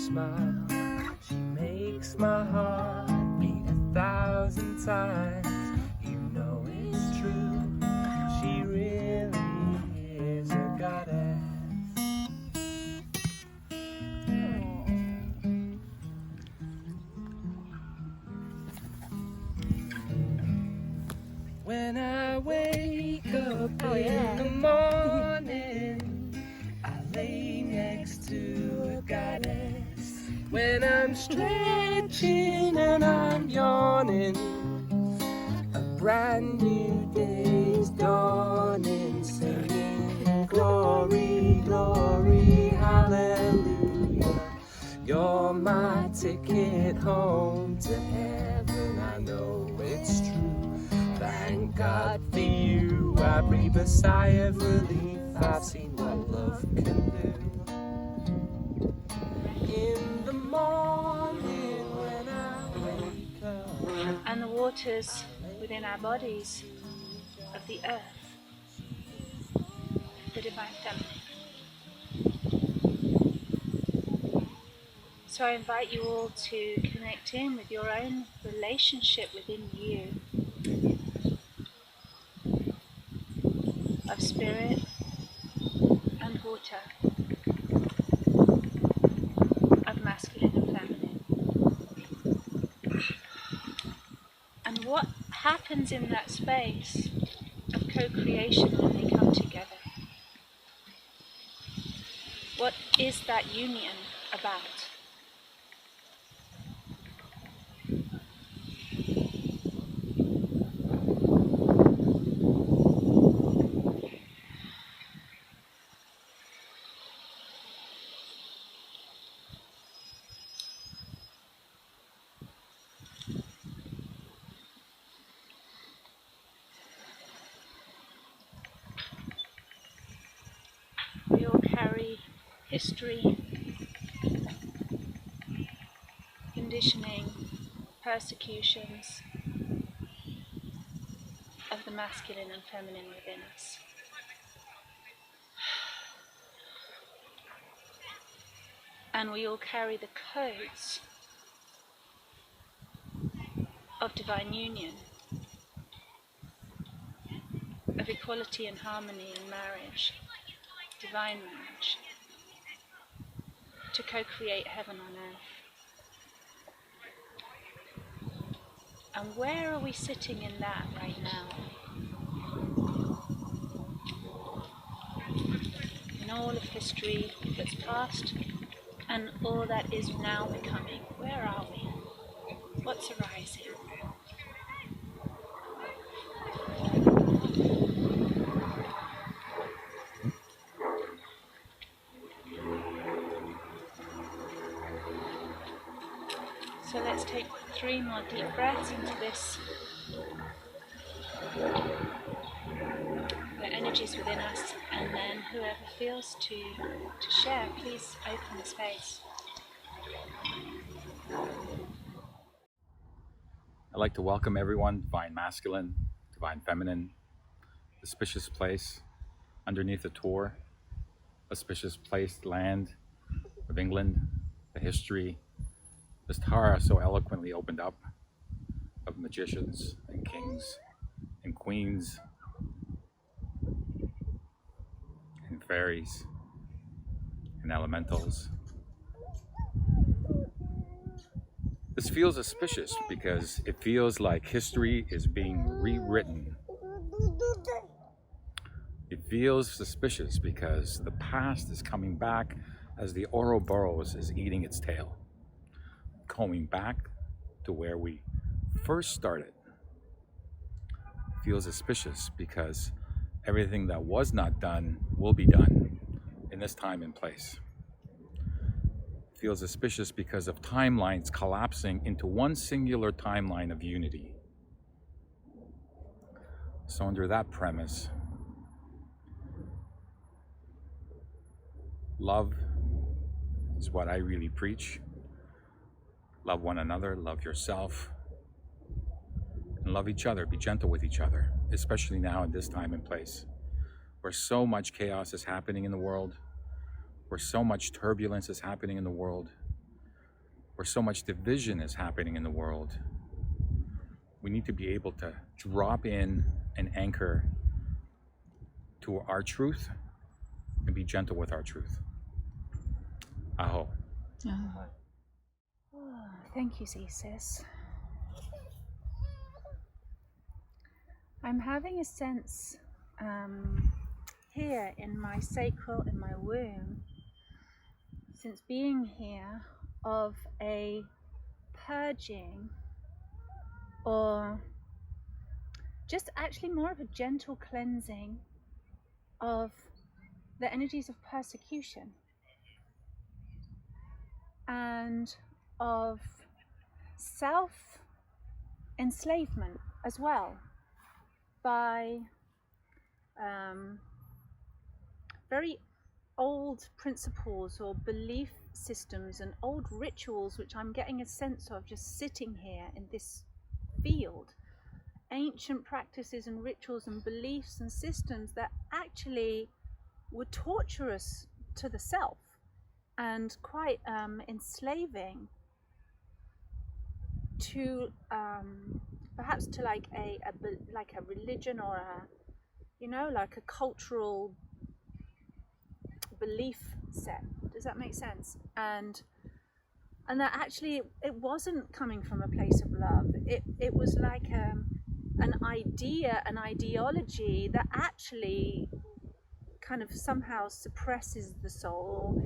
smile. She makes my heart beat 1,000 times. You know it's true, she really is a goddess. When I wake up in the morning, I lay next to a goddess. When I'm stretching and I'm yawning, a brand new day's dawning, singing glory, glory, hallelujah. You're my ticket home to heaven, I know it's true. Thank God for you, I breathe a sigh of relief. I've seen what love can do. In the morning when I wake up. And the waters within our bodies of the earth, the divine feminine. So I invite you all to connect in with your own relationship within you of spirit and water, of masculine and feminine. And what happens in that space of co-creation when they come together? What is that union about? We all carry history, conditioning, persecutions of the masculine and feminine within us. And we all carry the codes of divine union, of equality and harmony in marriage, divine marriage, to co-create heaven on earth. And where are we sitting in that right now? In all of history that's past and all that is now becoming, where are we? What's arising? So let's take 3 more deep breaths into this. The energies within us, and then whoever feels to share, please open the space. I'd like to welcome everyone, divine masculine, divine feminine, auspicious place underneath the tour, auspicious place, land of England, the history, this Tara so eloquently opened up, of magicians and kings and queens and fairies and elementals. This feels auspicious because it feels like history is being rewritten. It feels suspicious because the past is coming back as the Ouroboros is eating its tail, going back to where we first started. It feels auspicious because everything that was not done will be done in this time and place. It feels auspicious because of timelines collapsing into one singular timeline of unity. So under that premise, love is what I really preach. Love one another, love yourself, and love each other. Be gentle with each other, especially now in this time and place, where so much chaos is happening in the world, where so much turbulence is happening in the world, where so much division is happening in the world, we need to be able to drop in and anchor to our truth and be gentle with our truth. Aho. Oh, thank you, Sis. I'm having a sense here in my sacral, in my womb, since being here, of a purging, or just actually more of a gentle cleansing of the energies of persecution and of self-enslavement as well, by very old principles or belief systems and old rituals, which I'm getting a sense of just sitting here in this field. Ancient practices and rituals and beliefs and systems that actually would torture us to the self and quite enslaving to perhaps to like a religion, or like a cultural belief set. Does that make sense? And that actually it wasn't coming from a place of love. It was like an idea, an ideology that actually kind of somehow suppresses the soul,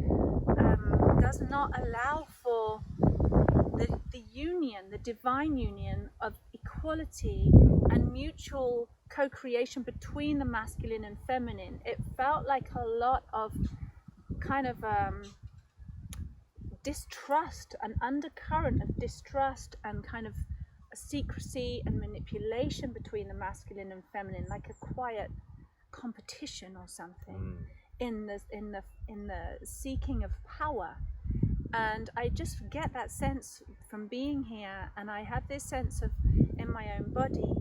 does not allow for the union, the divine union of equality and mutual co-creation between the masculine and feminine. It felt like a lot of kind of distrust, an undercurrent of distrust and kind of a secrecy and manipulation between the masculine and feminine, like a quiet competition or something in the seeking of power. And I just get that sense from being here, and I have this sense of, in my own body,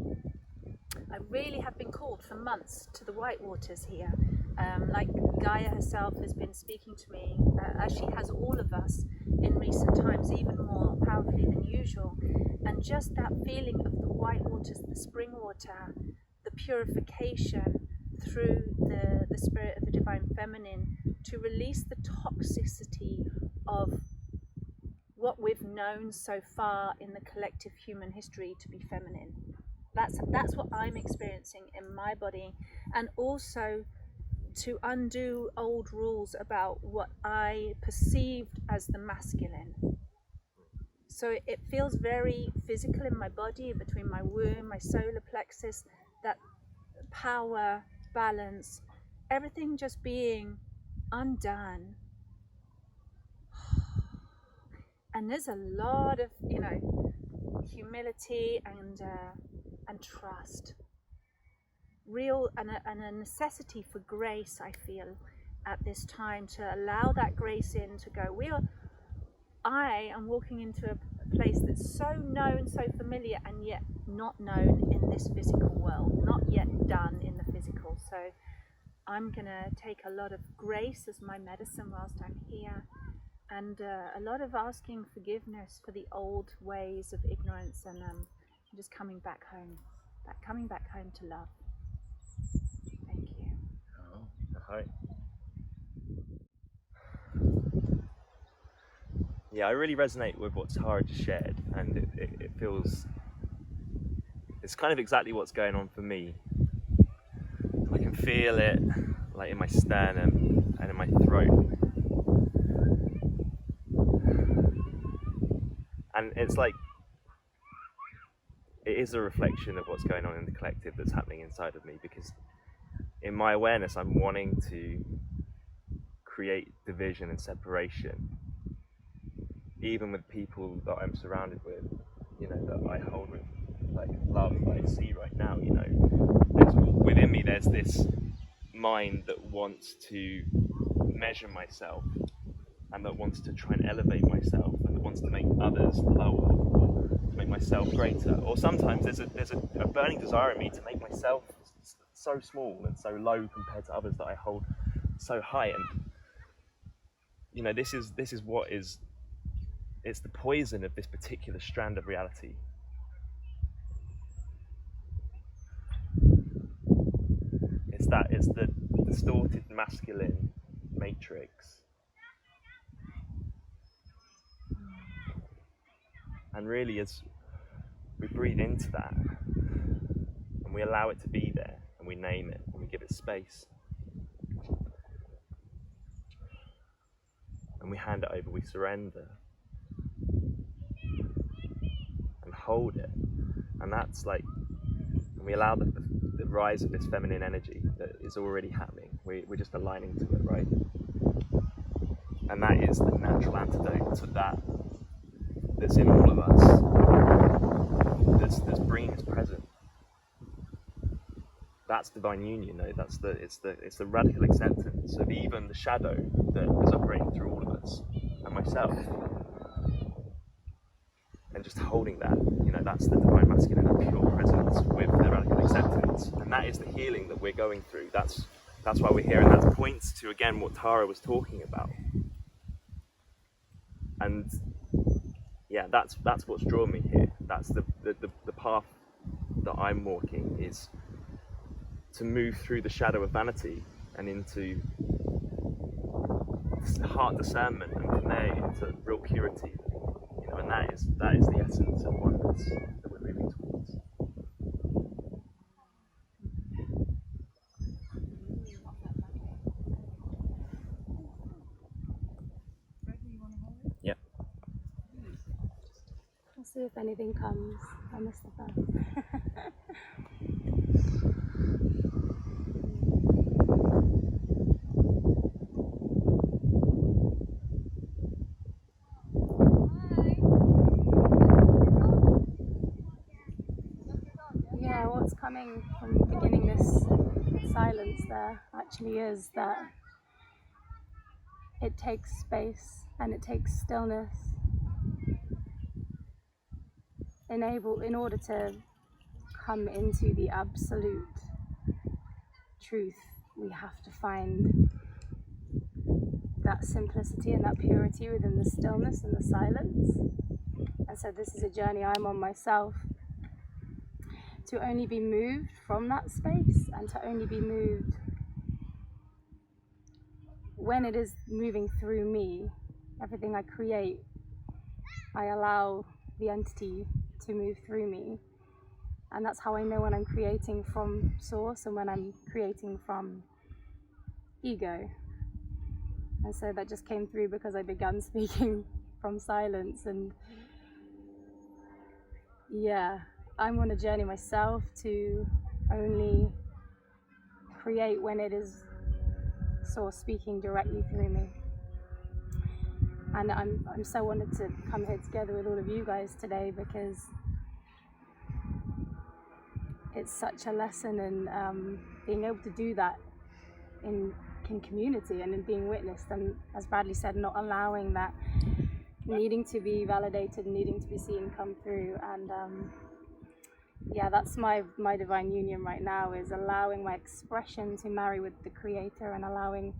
I really have been called for months to the white waters here. Like Gaia herself has been speaking to me, as she has all of us in recent times, even more powerfully than usual. And just that feeling of the white waters, the spring water, the purification through the spirit of the divine feminine, to release the toxicity of what we've known so far in the collective human history to be feminine. That's what I'm experiencing in my body, and also to undo old rules about what I perceived as the masculine. So it feels very physical in my body, between my womb, my solar plexus, that power, balance, everything just being undone. And there's a lot of, humility and trust. Real and a necessity for grace, I feel, at this time, to allow that grace in, to go, I am walking into a place that's so known, so familiar, and yet not known in this physical world, not yet done in the physical. So I'm gonna take a lot of grace as my medicine whilst I'm here, and a lot of asking forgiveness for the old ways of ignorance, and just coming back home to love. Thank you. Oh, hi. Yeah, I really resonate with what Tara just shared, and it feels, it's kind of exactly what's going on for me. I can feel it, like in my sternum and in my throat. And it's like, it is a reflection of what's going on in the collective that's happening inside of me, because in my awareness, I'm wanting to create division and separation, even with people that I'm surrounded with, that I hold with like love, that I see right now. Within me, there's this mind that wants to measure myself, and that wants to try and elevate myself, and that wants to make others lower, or to make myself greater. Or sometimes there's a burning desire in me to make myself so small and so low compared to others that I hold so high. And this is what is it's the poison of this particular strand of reality. It's the distorted masculine matrix. And really, as we breathe into that, and we allow it to be there, and we name it, and we give it space, and we hand it over, we surrender, and hold it, and that's like, and we allow the rise of this feminine energy that is already happening. We're just aligning to it, right? And that is the natural antidote to that that's in all of us, that's bringing us present. That's divine union, though. It's the radical acceptance of even the shadow that is operating through all of us and myself, and just holding that. That's the divine masculine and pure presence with the radical acceptance, and that is the healing that we're going through. That's why we're here, and that points to again what Tara was talking about. And yeah, that's what's drawn me here. That's the path that I'm walking, is to move through the shadow of vanity and into heart discernment, and from there into real purity. And that is the essence of oneness that we're moving towards. Yeah. I'll see if anything comes. I missed the first. Yeah, what's coming from beginning this silence there actually is that it takes space and it takes stillness in order to come into the absolute truth. We have to find that simplicity and that purity within the stillness and the silence. And so this is a journey I'm on myself, to only be moved from that space, and to only be moved when it is moving through me. Everything I create, I allow the entity to move through me. And that's how I know when I'm creating from source and when I'm creating from ego. And so that just came through because I began speaking from silence. And yeah, I'm on a journey myself to only create when it is source speaking directly through me. And I'm so honored to come here together with all of you guys today, because it's such a lesson in being able to do that in community and in being witnessed, and as Bradley said, not allowing that needing to be validated, needing to be seen come through. And yeah, that's my divine union right now, is allowing my expression to marry with the creator, and allowing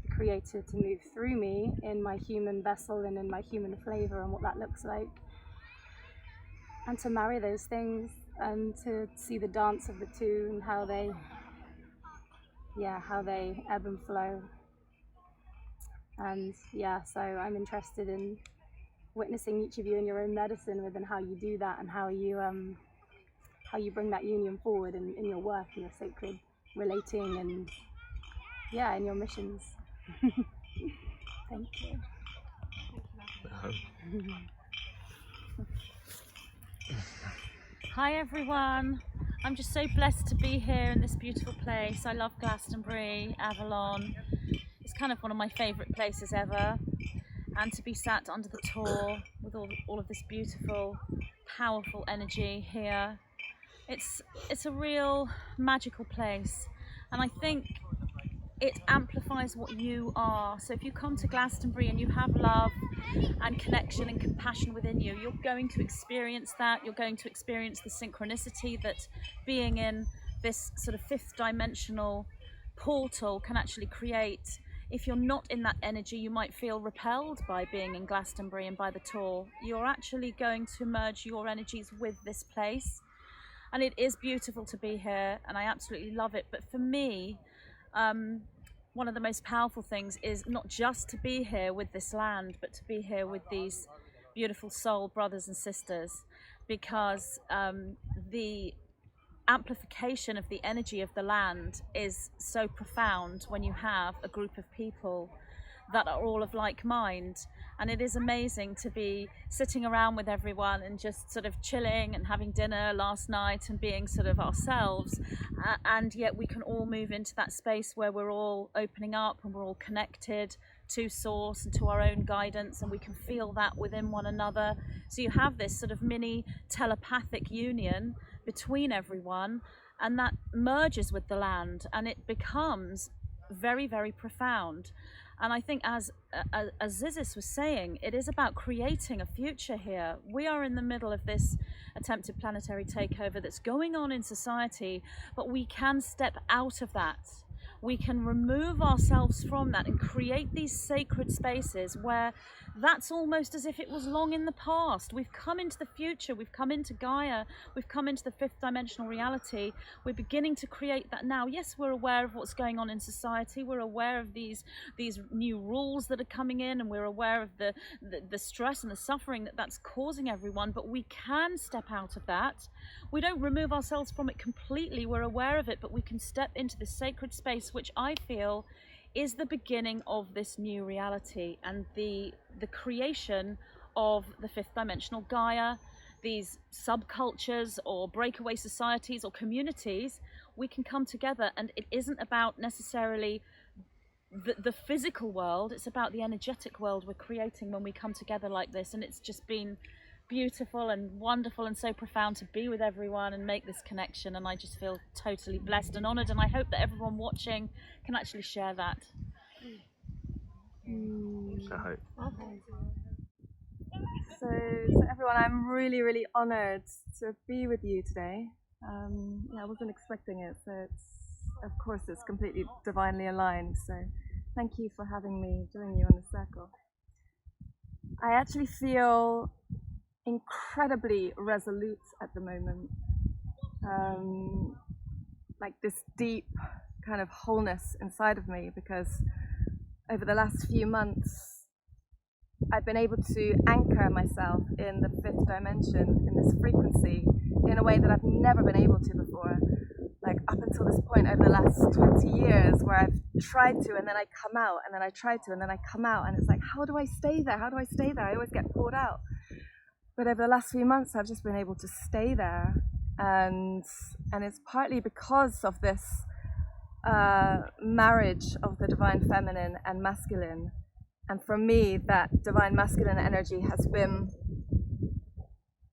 the creator to move through me in my human vessel and in my human flavor and what that looks like, and to marry those things and to see the dance of the two and how they ebb and flow. And yeah, so I'm interested in witnessing each of you in your own medicine within how you do that, and how you bring that union forward in your work, in your sacred relating, and yeah, in your missions. Thank you. Hi everyone, I'm just so blessed to be here in this beautiful place. I love Glastonbury, Avalon. It's kind of one of my favourite places ever, and to be sat under the tor with all of this beautiful, powerful energy here. It's a real magical place, and I think it amplifies what you are. So if you come to Glastonbury and you have love and connection and compassion within you, you're going to experience that. You're going to experience the synchronicity that being in this sort of fifth dimensional portal can actually create if you're not in that energy, you might feel repelled by being in Glastonbury and by the tour. You're actually going to merge your energies with this place. And it is beautiful to be here, and I absolutely love it. But for me, one of the most powerful things is not just to be here with this land, but to be here with these beautiful soul brothers and sisters, because the amplification of the energy of the land is so profound when you have a group of people that are all of like mind. And it is amazing to be sitting around with everyone and just sort of chilling and having dinner last night and being sort of ourselves, and yet we can all move into that space where we're all opening up and we're all connected to source and to our own guidance, and we can feel that within one another. So you have this sort of mini telepathic union between everyone, and that merges with the land, and it becomes very, very profound. And I think, as Zizis was saying, it is about creating a future here. We are in the middle of this attempted planetary takeover that's going on in society, but we can step out of that. We can remove ourselves from that and create these sacred spaces where that's almost as if it was long in the past. We've come into the future, we've come into Gaia, we've come into the fifth dimensional reality. We're beginning to create that now. Yes, we're aware of what's going on in society. We're aware of these new rules that are coming in, and we're aware of the stress and the suffering that that's causing everyone, but we can step out of that. We don't remove ourselves from it completely. We're aware of it, but we can step into this sacred space, which I feel is the beginning of this new reality and the creation of the fifth dimensional Gaia, these subcultures or breakaway societies or communities. We can come together, and it isn't about necessarily the physical world, it's about the energetic world we're creating when we come together like this. And it's just been beautiful and wonderful and so profound to be with everyone and make this connection, and I just feel totally blessed and honoured, and I hope that everyone watching can actually share that. I hope. Okay. So everyone, I'm really, really honoured to be with you today. I wasn't expecting it, so of course it's completely divinely aligned, so thank you for having me, joining you on the circle. I actually feel incredibly resolute at the moment, like this deep kind of wholeness inside of me, because over the last few months I've been able to anchor myself in the fifth dimension, in this frequency, in a way that I've never been able to before. Like up until this point over the last 20 years, where I've tried to and then I come out, and then I try to and then I come out, and it's like, how do I stay there? How do I stay there? I always get pulled out. But over the last few months, I've just been able to stay there, and it's partly because of this marriage of the divine feminine and masculine. And for me, that divine masculine energy has been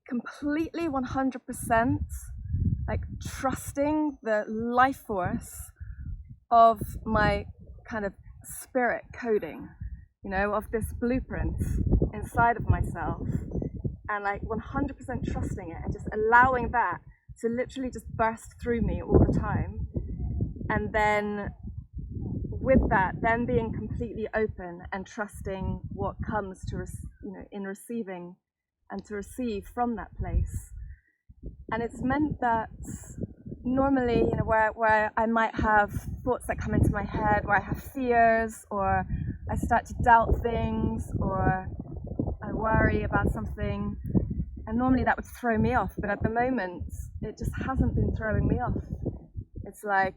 completely 100% like trusting the life force of my kind of spirit coding, you know, of this blueprint inside of myself, and like 100% trusting it and just allowing that to literally just burst through me all the time. And then with that, then being completely open and trusting what comes to, in receiving and to receive from that place. And it's meant that normally, where I might have thoughts that come into my head, where I have fears, or I start to doubt things, or I worry about something, and normally that would throw me off. But at the moment, it just hasn't been throwing me off. It's like,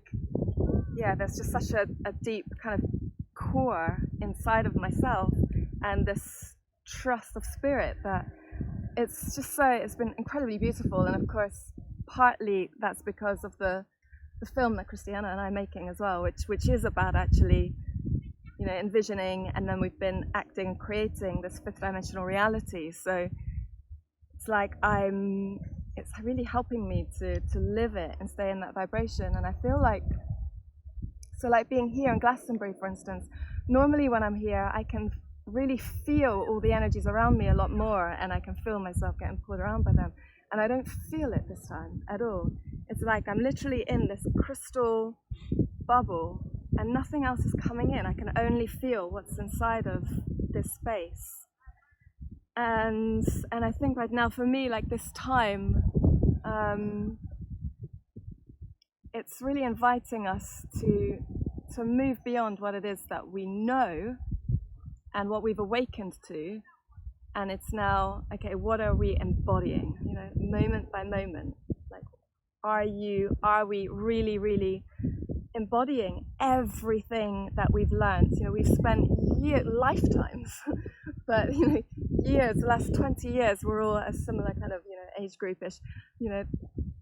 yeah, there's just such a deep kind of core inside of myself, and this trust of spirit that it's just so, it's been incredibly beautiful. And of course, partly that's because of the film that Christiana and I are making as well, which is about actually, envisioning, and then we've been acting, creating this fifth dimensional reality. So it's like it's really helping me to live it and stay in that vibration. And I feel like, so like being here in Glastonbury, for instance, normally when I'm here, I can really feel all the energies around me a lot more, and I can feel myself getting pulled around by them. And I don't feel it this time at all. It's like I'm literally in this crystal bubble and nothing else is coming in. I can only feel what's inside of this space. And I think right now for me, like this time, it's really inviting us to move beyond what it is that we know and what we've awakened to. And it's now, okay, what are we embodying? You know, moment by moment. Like, are we really, really embodying everything that we've learned? You know, we've spent lifetimes, but you know, years, the last 20 years, we're all a similar kind of, you know, age groupish, you know,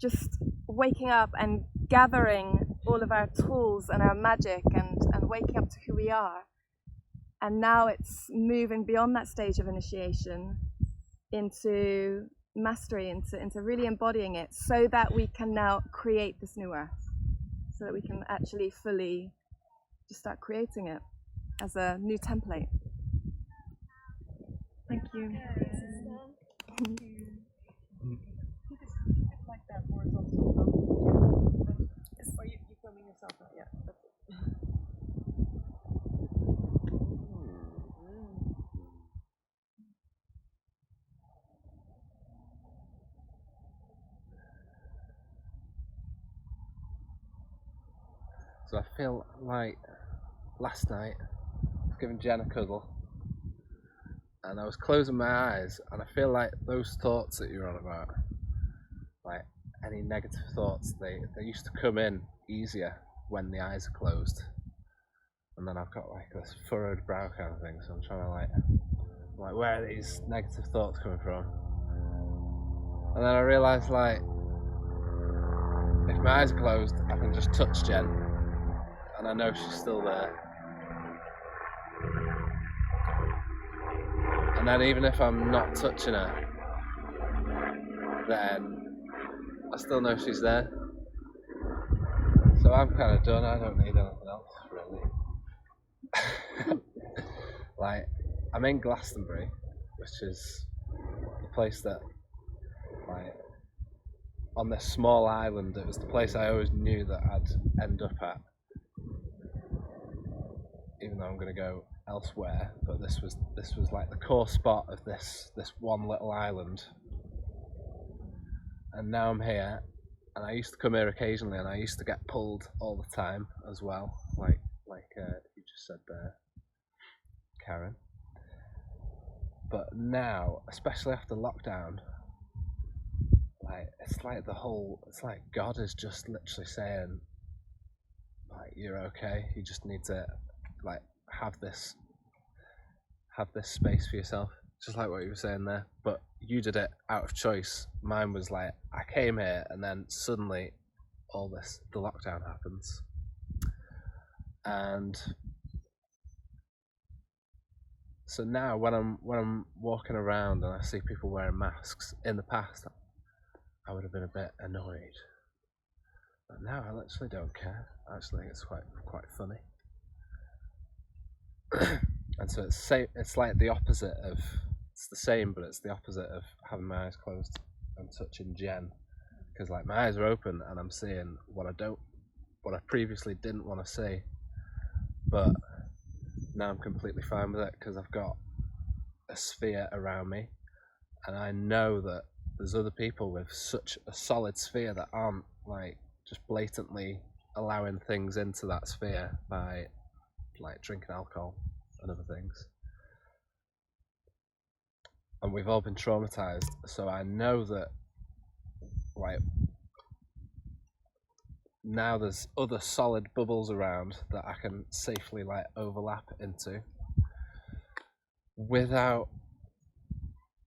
just waking up and gathering all of our tools and our magic and waking up to who we are. And now it's moving beyond that stage of initiation into mastery, into really embodying it, so that we can now create this new earth, so that we can actually fully just start creating it as a new template. Thank you. Like that horizontal. Or you filming yourself? Yeah, that's it. So I feel like last night I was giving Jen a cuddle and I was closing my eyes, and I feel like those thoughts that you're on about, like any negative thoughts, they used to come in easier when the eyes are closed. And then I've got like this furrowed brow kind of thing, so I'm trying to like where are these negative thoughts coming from? And then I realised, like, if my eyes are closed, I can just touch Jen, and I know she's still there. And then even if I'm not touching her, then I still know she's there. So I'm kind of done. I don't need anything else, really. Like, I'm in Glastonbury, which is the place that, like, on this small island, it was the place I always knew that I'd end up at, even though I'm going to go elsewhere. But this was like the core spot of this one little island, and now I'm here. And I used to come here occasionally, and I used to get pulled all the time as well, like you just said there, Karen. But now, especially after lockdown, like it's like God is just literally saying, like, you're okay. You just need to like have this space for yourself, just like what you were saying there. But you did it out of choice. Mine was like, I came here and then suddenly the lockdown happens. And so now when I'm walking around and I see people wearing masks, in the past I would have been a bit annoyed. But now I literally don't care. Actually, it's quite funny. And so it's like the opposite of, it's the same, but it's the opposite of having my eyes closed and touching Jen, because like my eyes are open and I'm seeing what I previously didn't want to see, but now I'm completely fine with it because I've got a sphere around me, and I know that there's other people with such a solid sphere that aren't like just blatantly allowing things into that sphere by like drinking alcohol and other things. And we've all been traumatized, so I know that like now there's other solid bubbles around that I can safely like overlap into without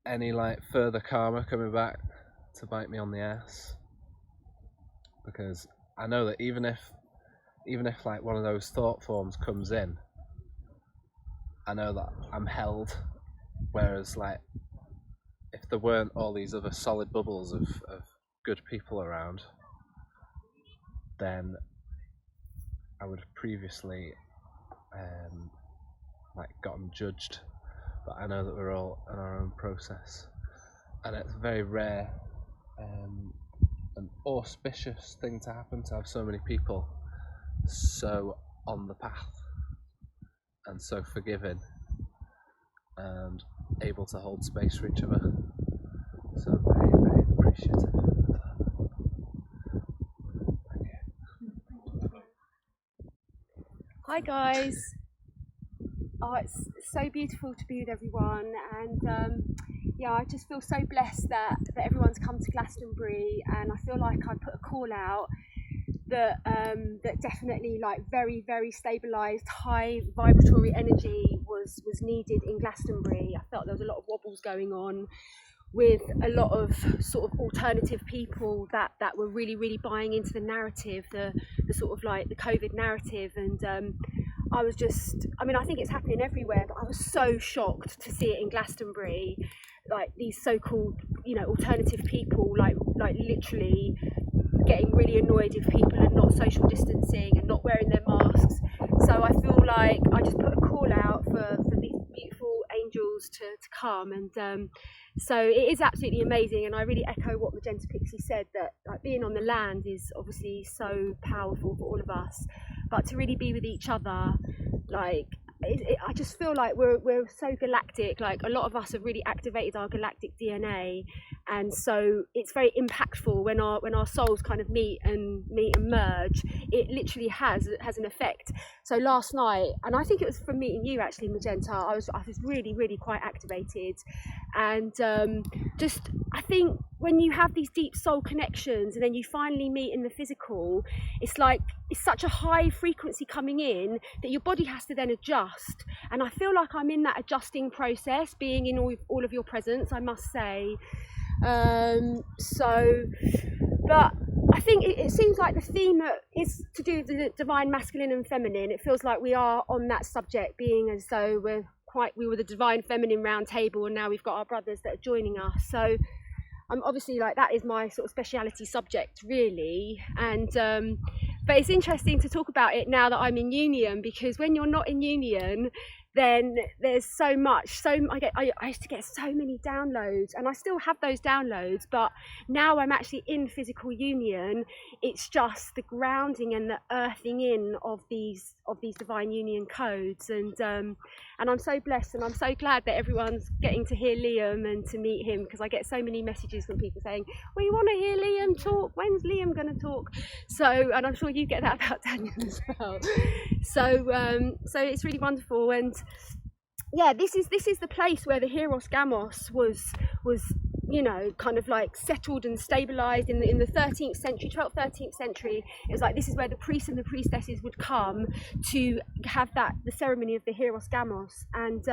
any like further karma coming back to bite me on the ass. Because I know that even if like one of those thought forms comes in, I know that I'm held. Whereas like if there weren't all these other solid bubbles of good people around, then I would have previously like gotten judged. But I know that we're all in our own process, and it's a very rare an auspicious thing to happen, to have so many people so on the path, and so forgiving and able to hold space for each other. So I'm very, very appreciative of that. Thank you. Hi guys. Oh, it's so beautiful to be with everyone, and yeah, I just feel so blessed that everyone's come to Glastonbury, and I feel like I put a call out that that definitely, like, very, very stabilised, high vibratory energy was needed in Glastonbury. I felt there was a lot of wobbles going on with a lot of sort of alternative people that were really, really buying into the narrative, the sort of like the COVID narrative, and I was just, I mean, I think it's happening everywhere, but I was so shocked to see it in Glastonbury, like these so-called, you know, alternative people, like literally getting really annoyed if people are not social distancing and not wearing their masks. So I feel like I just put a call out for these beautiful angels to come, and so it is absolutely amazing, and I really echo what Magenta Pixie said, that like being on the land is obviously so powerful for all of us, but to really be with each other, like I just feel like we're so galactic. Like a lot of us have really activated our galactic DNA, and so it's very impactful when our souls kind of meet and merge. It literally has an effect. So last night, and I think it was from meeting you actually, Magenta, I was really, really quite activated, and just I think when you have these deep soul connections and then you finally meet in the physical, it's like it's such a high frequency coming in that your body has to then adjust, and I feel like I'm in that adjusting process, being in all of your presence, I must say. So, but I think it seems like the theme is to do with the divine masculine and feminine. It feels like we are on that subject, being as though we were the divine feminine round table, and now we've got our brothers that are joining us. So I'm obviously, like, that is my sort of speciality subject really, and but it's interesting to talk about it now that I'm in union, because when you're not in union, then there's so much. I used to get so many downloads, and I still have those downloads, but now I'm actually in physical union. It's just the grounding and the earthing in of these divine union codes, and I'm so blessed, and I'm so glad that everyone's getting to hear Liam and to meet him, because I get so many messages from people saying, we want to hear Liam talk, when's Liam going to talk? So, and I'm sure you get that about Daniel as well. So it's really wonderful, and yeah, this is the place where the Hieros Gamos was, you know, kind of like settled and stabilized in the 13th century, 12th, 13th century. It was like, this is where the priests and the priestesses would come to have the ceremony of the Hieros Gamos, and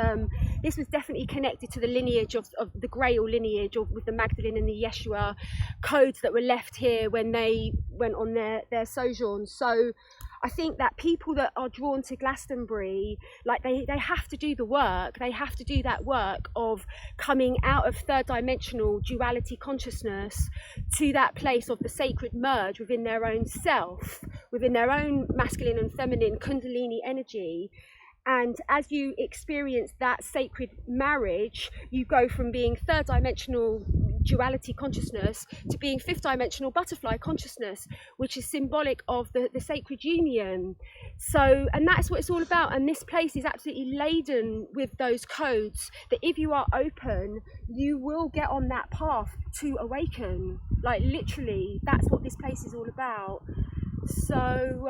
this was definitely connected to the lineage of the Grail lineage, with the Magdalene and the Yeshua codes that were left here when they went on their sojourn. So I think that people that are drawn to Glastonbury, like they have to do the work. They have to do that work of coming out of third dimensional duality consciousness to that place of the sacred merge within their own self, within their own masculine and feminine kundalini energy. And as you experience that sacred marriage, you go from being third dimensional duality consciousness to being fifth dimensional butterfly consciousness, which is symbolic of the sacred union. So, and that's what it's all about. And this place is absolutely laden with those codes that if you are open, you will get on that path to awaken. Like literally, that's what this place is all about. So,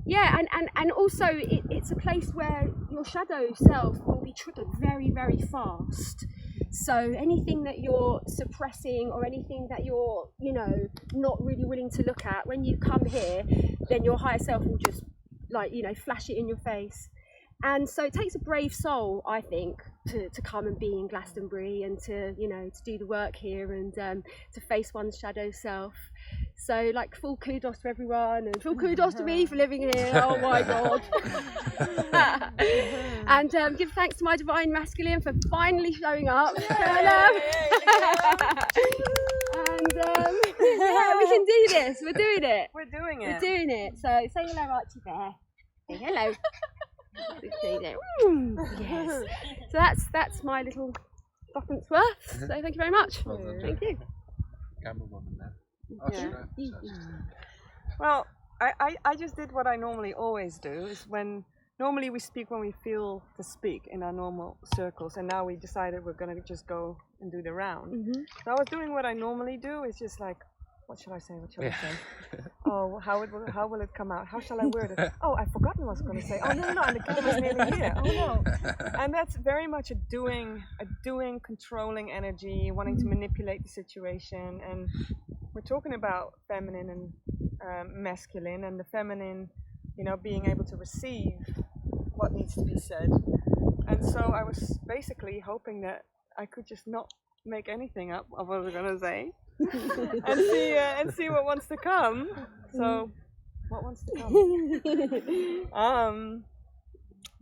yeah, and also it's a place where your shadow self will be triggered very, very fast. So anything that you're suppressing or anything that you're, you know, not really willing to look at, when you come here, then your higher self will just, like, you know, flash it in your face. And so it takes a brave soul, I think, to come and be in Glastonbury and to, you know, to do the work here and to face one's shadow self. So, like, full kudos to everyone, and full kudos to me for living here. Oh my God. And give thanks to my divine masculine for finally showing up. And yeah, we can do this. We're doing it. We're doing it. We're doing it. So say hello, Archie Bear. Say hello. Yes. So that's my little buckets worth. So thank you very much. Well done, Thank you. Gamble woman there. Yeah. Oh, sure. Well, I just did what I normally always do, is when normally we speak when we feel to speak in our normal circles, and now we decided we're gonna just go and do the round. So I was doing what I normally do, it's just like, what shall I say, what shall I say? Oh, how will it come out? How shall I word it? Oh, I've forgotten what I was going to say. Oh, no, and the camera's nearly here. Oh, no. And that's very much a doing, controlling energy, wanting to manipulate the situation. And we're talking about feminine and masculine, and the feminine, you know, being able to receive what needs to be said. And so I was basically hoping that I could just not make anything up of what I was going to say. and see what wants to come. So, what wants to come?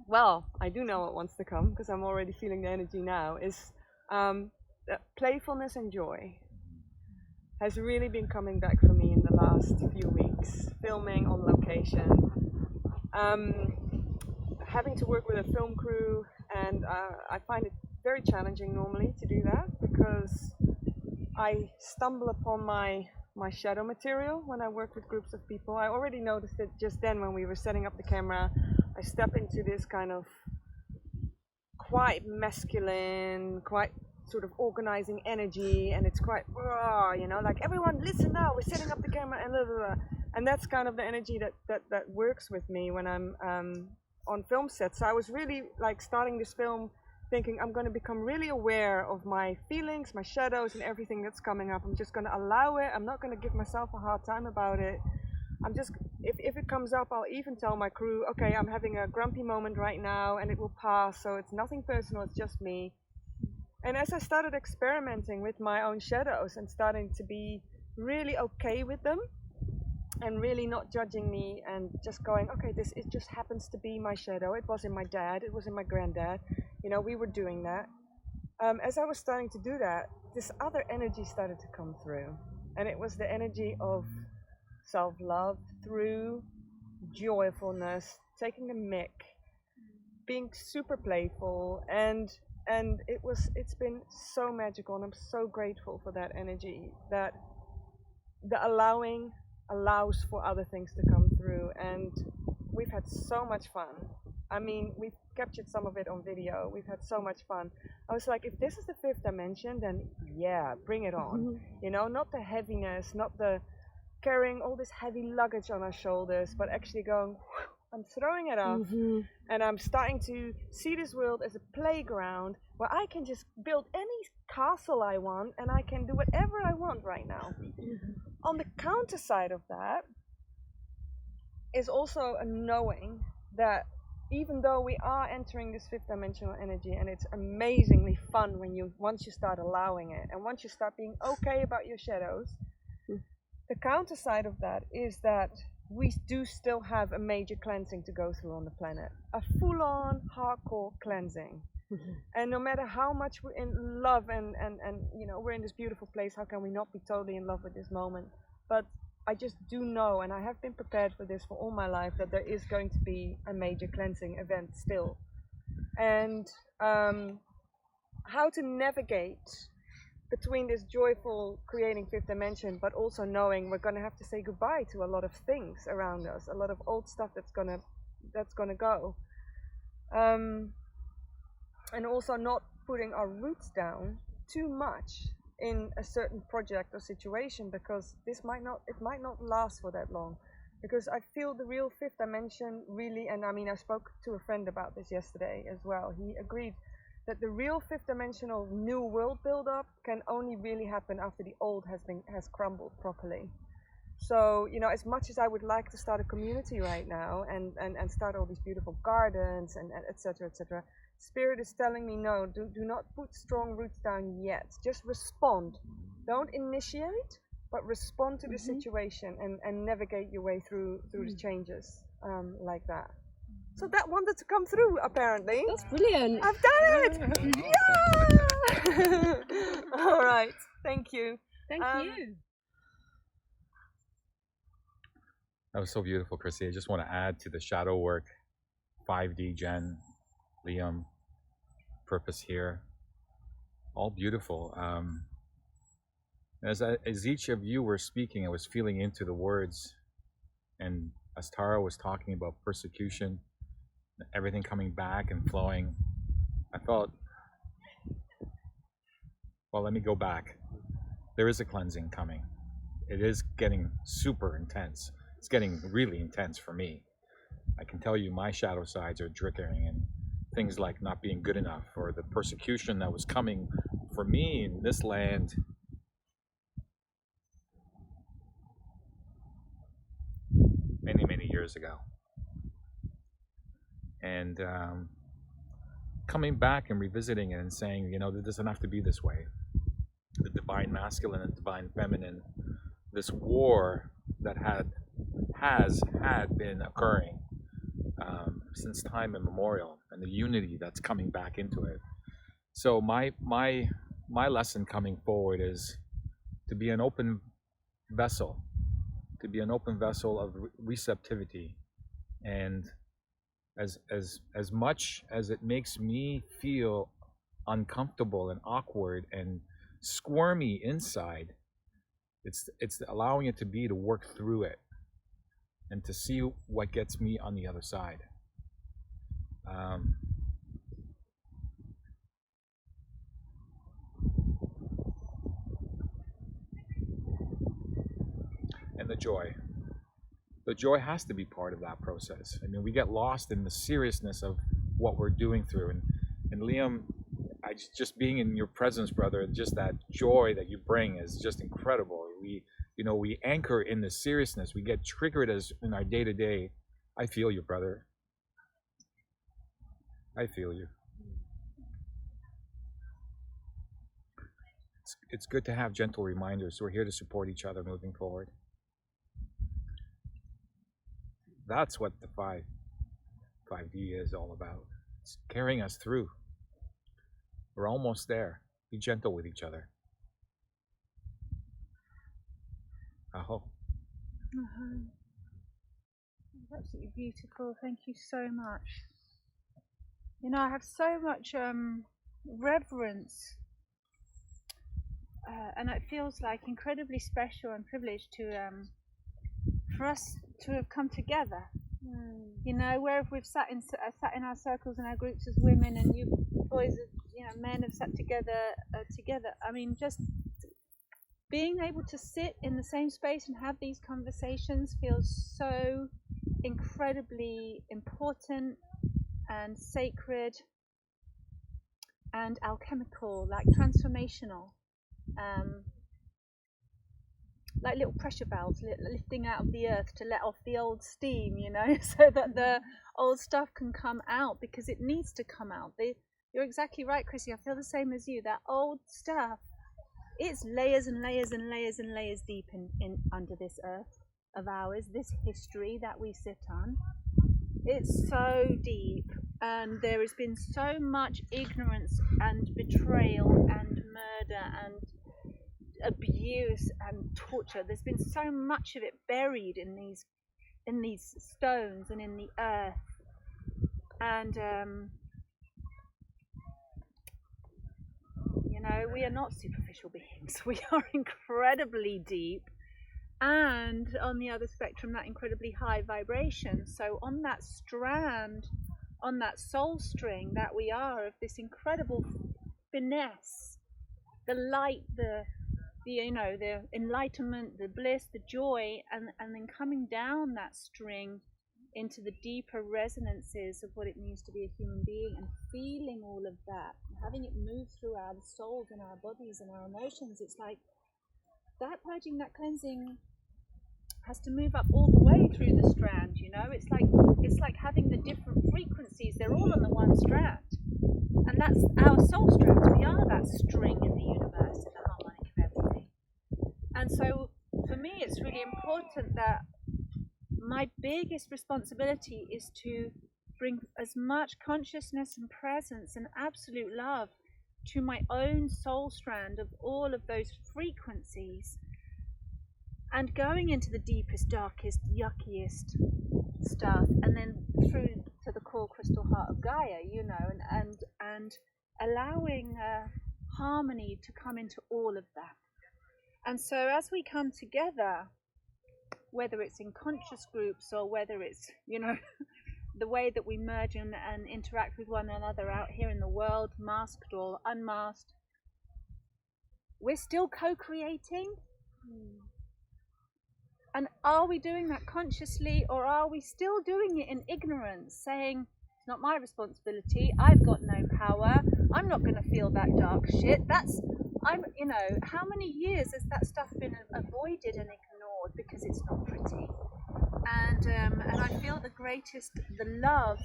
Well, I do know what wants to come because I'm already feeling the energy now. Is playfulness and joy has really been coming back for me in the last few weeks. Filming on location, having to work with a film crew, and I find it very challenging normally to do that because I stumble upon my shadow material when I work with groups of people. I already noticed it just then when we were setting up the camera. I step into this kind of quite masculine, quite sort of organizing energy, and it's quite, you know, like everyone listen now, we're setting up the camera, and blah, blah, blah. And that's kind of the energy that works with me when I'm on film sets. So I was really like starting this film thinking I'm going to become really aware of my feelings, my shadows, and everything that's coming up. I'm just going to allow it. I'm not going to give myself a hard time about it. I'm just, if it comes up, I'll even tell my crew, okay, I'm having a grumpy moment right now and it will pass. So it's nothing personal, it's just me. And as I started experimenting with my own shadows and starting to be really okay with them and really not judging me and just going, okay, it just happens to be my shadow. It was in my dad, it was in my granddad. You know, we were doing that. As I was starting to do that, this other energy started to come through. And it was the energy of self-love through joyfulness, taking the mic, being super playful, and it's been so magical, and I'm so grateful for that energy, that the allowing allows for other things to come through, and we've had so much fun. I mean, we've captured some of it on video. We've had so much fun. I was like, if this is the fifth dimension, then yeah, bring it on. You know, not the heaviness, not the carrying all this heavy luggage on our shoulders, but actually going, I'm throwing it off, and I'm starting to see this world as a playground where I can just build any castle I want, and I can do whatever I want right now. On the counter side of that is also a knowing that even though we are entering this fifth dimensional energy, and it's amazingly fun once you start allowing it, and once you start being okay about your shadows, the counter side of that is that we do still have a major cleansing to go through on the planet, a full-on hardcore cleansing. And no matter how much we're in love and you know, we're in this beautiful place, how can we not be totally in love with this moment? But I just do know, and I have been prepared for this for all my life, that there is going to be a major cleansing event still. And how to navigate between this joyful creating fifth dimension, but also knowing we're going to have to say goodbye to a lot of things around us, a lot of old stuff that's gonna go, and also not putting our roots down too much in a certain project or situation, because it might not last for that long. Because I feel the real fifth dimension really, and I mean, I spoke to a friend about this yesterday as well. He agreed that the real fifth dimensional new world build-up can only really happen after the old has crumbled properly. So, you know, as much as I would like to start a community right now and start all these beautiful gardens and etc., etc., Spirit is telling me, no, do not put strong roots down yet. Just respond. Don't initiate, but respond to the situation and navigate your way through the changes like that. So that wanted to come through, apparently. That's brilliant. I've done it! Yeah! All right. Thank you. Thank you. That was so beautiful, Chrissy. I just want to add to the shadow work, 5D, Jen, Liam, Purpose here, all beautiful. As each of you were speaking, I was feeling into the words And as Tara was talking about persecution, everything coming back and flowing, I felt, well, let me go back. There is a cleansing coming. It is getting super intense. It's getting really intense for me. I can tell you my shadow sides are triggering, and things like not being good enough, or the persecution that was coming for me in this land many, many years ago. And coming back and revisiting it and saying, you know, it doesn't have to be this way. The divine masculine and divine feminine, this war that has been occurring since time immemorial, and the unity that's coming back into it. So my lesson coming forward is to be an open vessel, of receptivity, and as much as it makes me feel uncomfortable and awkward and squirmy inside, it's allowing it to work through it and to see what gets me on the other side. And the joy has to be part of that process. I mean, we get lost in the seriousness of what we're doing through, and Liam, just being in your presence, brother, just that joy that you bring is just incredible. We anchor in the seriousness. We get triggered as in our day-to-day. I feel you, brother. I feel you. It's good to have gentle reminders. We're here to support each other moving forward. That's what the 5D is all about. It's carrying us through. We're almost there. Be gentle with each other. Aho. Absolutely beautiful. Thank you so much. You know, I have so much reverence, and it feels like incredibly special and privileged to for us to have come together. You know, wherever we've sat in our circles and our groups as women, and you boys, men have sat together. I mean, just being able to sit in the same space and have these conversations feels so incredibly important and sacred and alchemical, like transformational. Like little pressure valves lifting out of the earth to let off the old steam, so that the old stuff can come out, because it needs to come out. You're exactly right, Chrissy. I feel the same as you. That old stuff, it's layers and layers and layers and layers deep in under this earth of ours, this history that we sit on. It's so deep, and there has been so much ignorance and betrayal and murder and abuse and torture. There's been so much of it buried in these stones and in the earth, and we are not superficial beings. We are incredibly deep, and on the other spectrum, that incredibly high vibration. So on that strand, on that soul string that we are, of this incredible finesse, the light, the enlightenment, the bliss, the joy, and then coming down that string into the deeper resonances of what it means to be a human being, and feeling all of that, having it move through our souls and our bodies and our emotions. It's like that purging, that cleansing has to move up all the way through the strand. It's like having the different frequencies. They're all on the one strand, and that's our soul strand. We are that string in the universe, in the harmonic of everything. And so for me, it's really important that my biggest responsibility is to bring as much consciousness and presence and absolute love to my own soul strand of all of those frequencies, and going into the deepest, darkest, yuckiest stuff, and then through to the core crystal heart of Gaia, and allowing harmony to come into all of that. And so as we come together, whether it's in conscious groups or whether it's, you know, the way that we merge and interact with one another out here in the world, masked or unmasked, we're still co-creating. And are we doing that consciously, or are we still doing it in ignorance, saying, it's not my responsibility, I've got no power, I'm not going to feel that dark shit. You know, how many years has that stuff been avoided and ignored because it's not pretty? And I feel the greatest love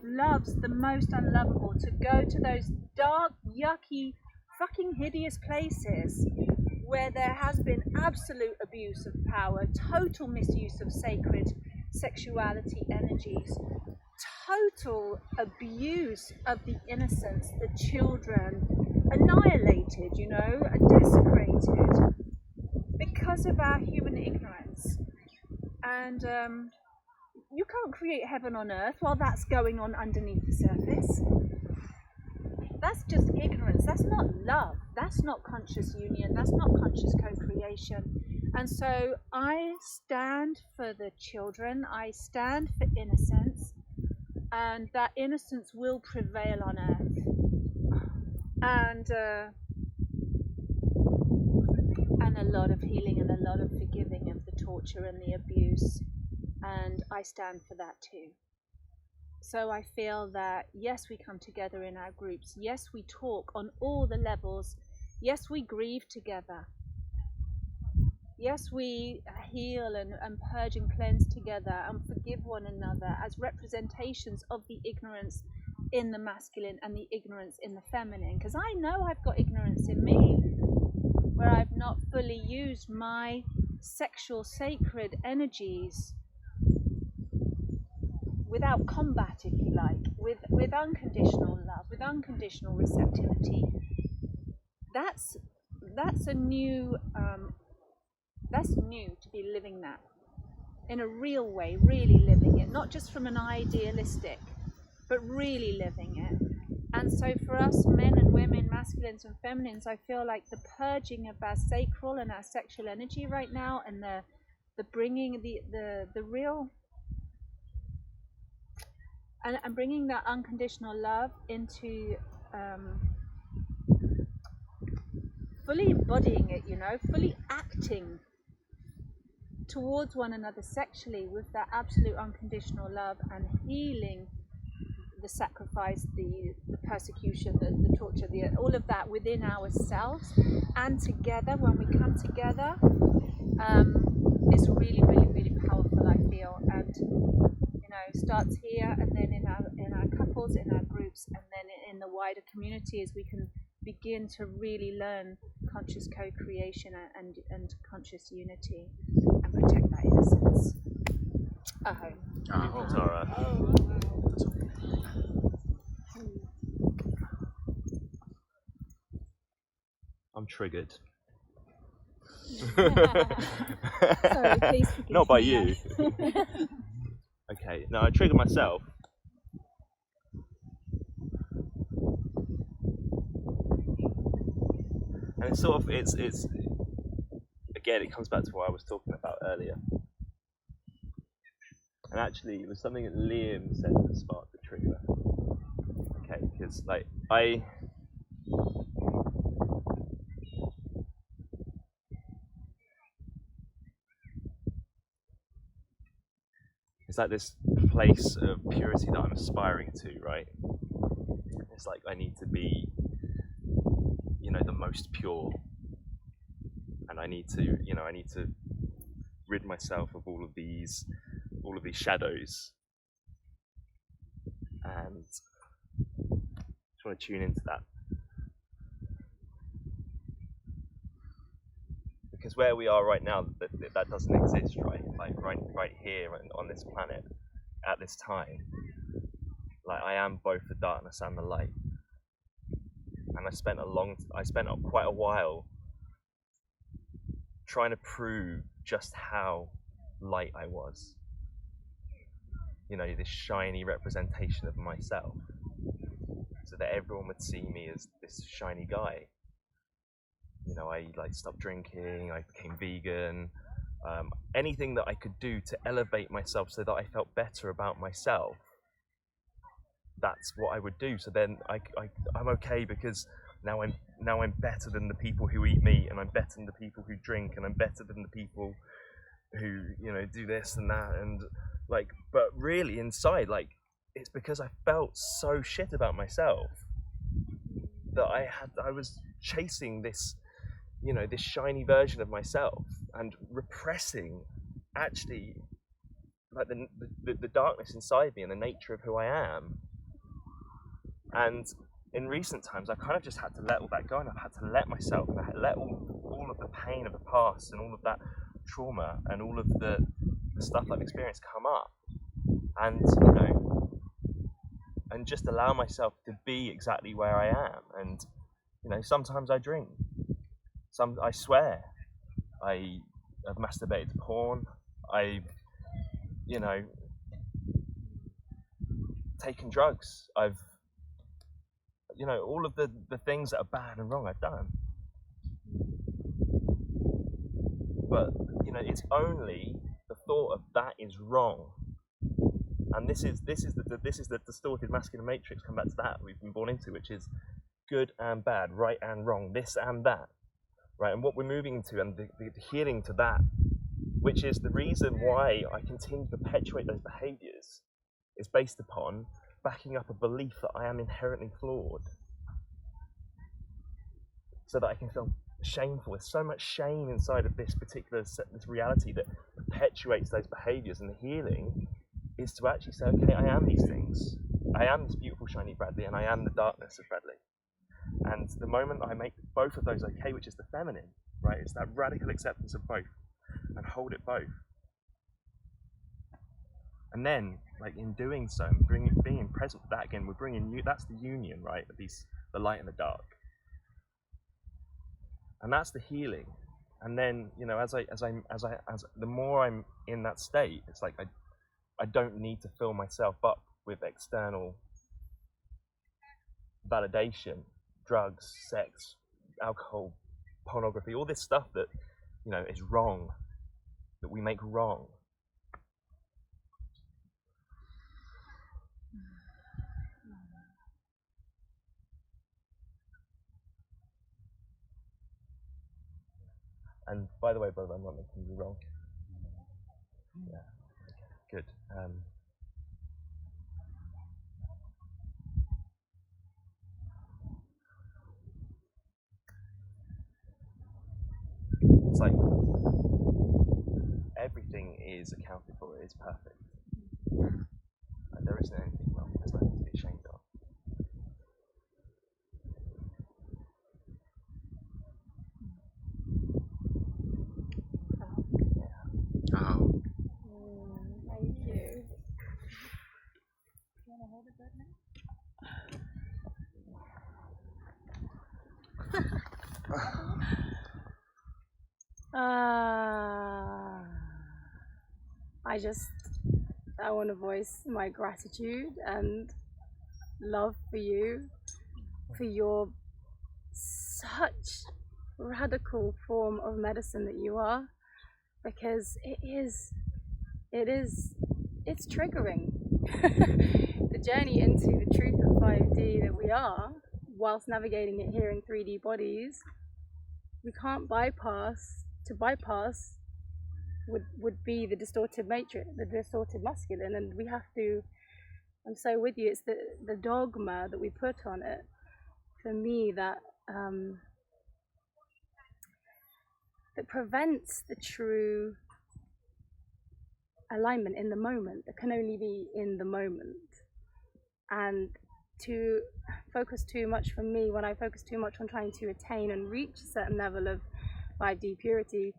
loves the most unlovable, to go to those dark, yucky, fucking hideous places where there has been absolute abuse of power, total misuse of sacred sexuality energies, total abuse of the innocence, the children, annihilated, you know, desecrated because of our human ignorance. And you can't create heaven on earth while that's going on underneath the surface. That's just ignorance. That's not love. That's not conscious union. That's not conscious co-creation. And so I stand for the children. I stand for innocence. And that innocence will prevail on earth. And a lot of healing and a lot of forgiving of the torture and the abuse. And I stand for that too. So I feel that, yes, we come together in our groups. Yes, we talk on all the levels. Yes, we grieve together. Yes, we heal and purge and cleanse together and forgive one another as representations of the ignorance in the masculine and the ignorance in the feminine. Because I know I've got ignorance in me where I've not fully used my sexual sacred energies without combat, if you like, with unconditional love, with unconditional receptivity. That's a new, that's new to be living that in a real way, really living it, not just from an idealistic, but really living it. And so for us men and women, masculines and feminines, I feel like the purging of our sacral and our sexual energy right now, and the bringing the real, and bringing that unconditional love into fully embodying it, you know, fully acting towards one another sexually with that absolute unconditional love, and healing the sacrifice, the persecution, the torture, all of that within ourselves and together. When we come together, it's really, really, really powerful, I feel. And you know, starts here, and then in our couples, in our groups, and then in the wider community, as we can begin to really learn conscious co-creation and conscious unity and protect that innocence. Beautiful, Tara. I'm triggered. Sorry, please forgive Not by me. you. Okay, no, I triggered myself. And it's sort of, it's again, it comes back to what I was talking about earlier. And actually, it was something that Liam said that sparked the trigger. Okay, because like it's like this place of purity that I'm aspiring to, right? It's like I need to be, you know, the most pure, and I need to rid myself of all of these shadows, and I just want to tune into that. Because where we are right now, that doesn't exist, right? Like right here on this planet, at this time. Like I am both the darkness and the light, and I spent quite a while trying to prove just how light I was. You know, this shiny representation of myself, so that everyone would see me as this shiny guy. You know, I like stopped drinking, I became vegan, anything that I could do to elevate myself so that I felt better about myself, that's what I would do. So then I'm okay, because now I'm better than the people who eat meat, and I'm better than the people who drink, and I'm better than the people who, you know, do this and that, and like, but really inside, like, it's because I felt so shit about myself that I was chasing this, you know, this shiny version of myself and repressing actually like the darkness inside me and the nature of who I am. And in recent times, I kind of just had to let all that go, and I've had to let myself, and I had to let all of the pain of the past and all of that trauma and all of the stuff I've experienced come up, and, you know, and just allow myself to be exactly where I am. And, you know, sometimes I drink, I swear, I've masturbated to porn, I've, you know, taken drugs, I've, you know, all of the things that are bad and wrong I've done. But, you know, it's only the thought of that is wrong. And this is the distorted masculine matrix. Come back to that we've been born into, which is good and bad, right and wrong, this and that, right? And what we're moving into, and the healing to that, which is the reason why I continue to perpetuate those behaviours, is based upon backing up a belief that I am inherently flawed, so that I can feel shameful. There's so much shame inside of this particular this reality that perpetuates those behaviours, and the healing is to actually say, okay, I am these things. I am this beautiful, shiny Bradley, and I am the darkness of Bradley. And the moment I make both of those okay, which is the feminine, right? It's that radical acceptance of both, and hold it both. And then, like, in doing so, being present with that again, we're bringing that's the union, right? Of the light and the dark. And that's the healing. And then, you know, as the more I'm in that state, it's like I don't need to fill myself up with external validation, drugs, sex, alcohol, pornography, all this stuff that, you know, is wrong, that we make wrong. And by the way, brother, I'm not making you wrong. Yeah, okay, good. It's like everything is accounted for, it is perfect. Like, there isn't anything wrong, there's nothing to be ashamed of. Oh. Thank you. You want to hold it right now? I want to voice my gratitude and love for you, for your such radical form of medicine that you are, because it's triggering. The journey into the truth of 5D that we are, whilst navigating it here in 3D bodies, we can't bypass. To bypass would be the distorted matrix, the distorted masculine, and we have to. I'm so with you. It's the dogma that we put on it. For me, that prevents the true alignment in the moment. That can only be in the moment, and to focus too much for me, when I focus too much on trying to attain and reach a certain level of 5D purity,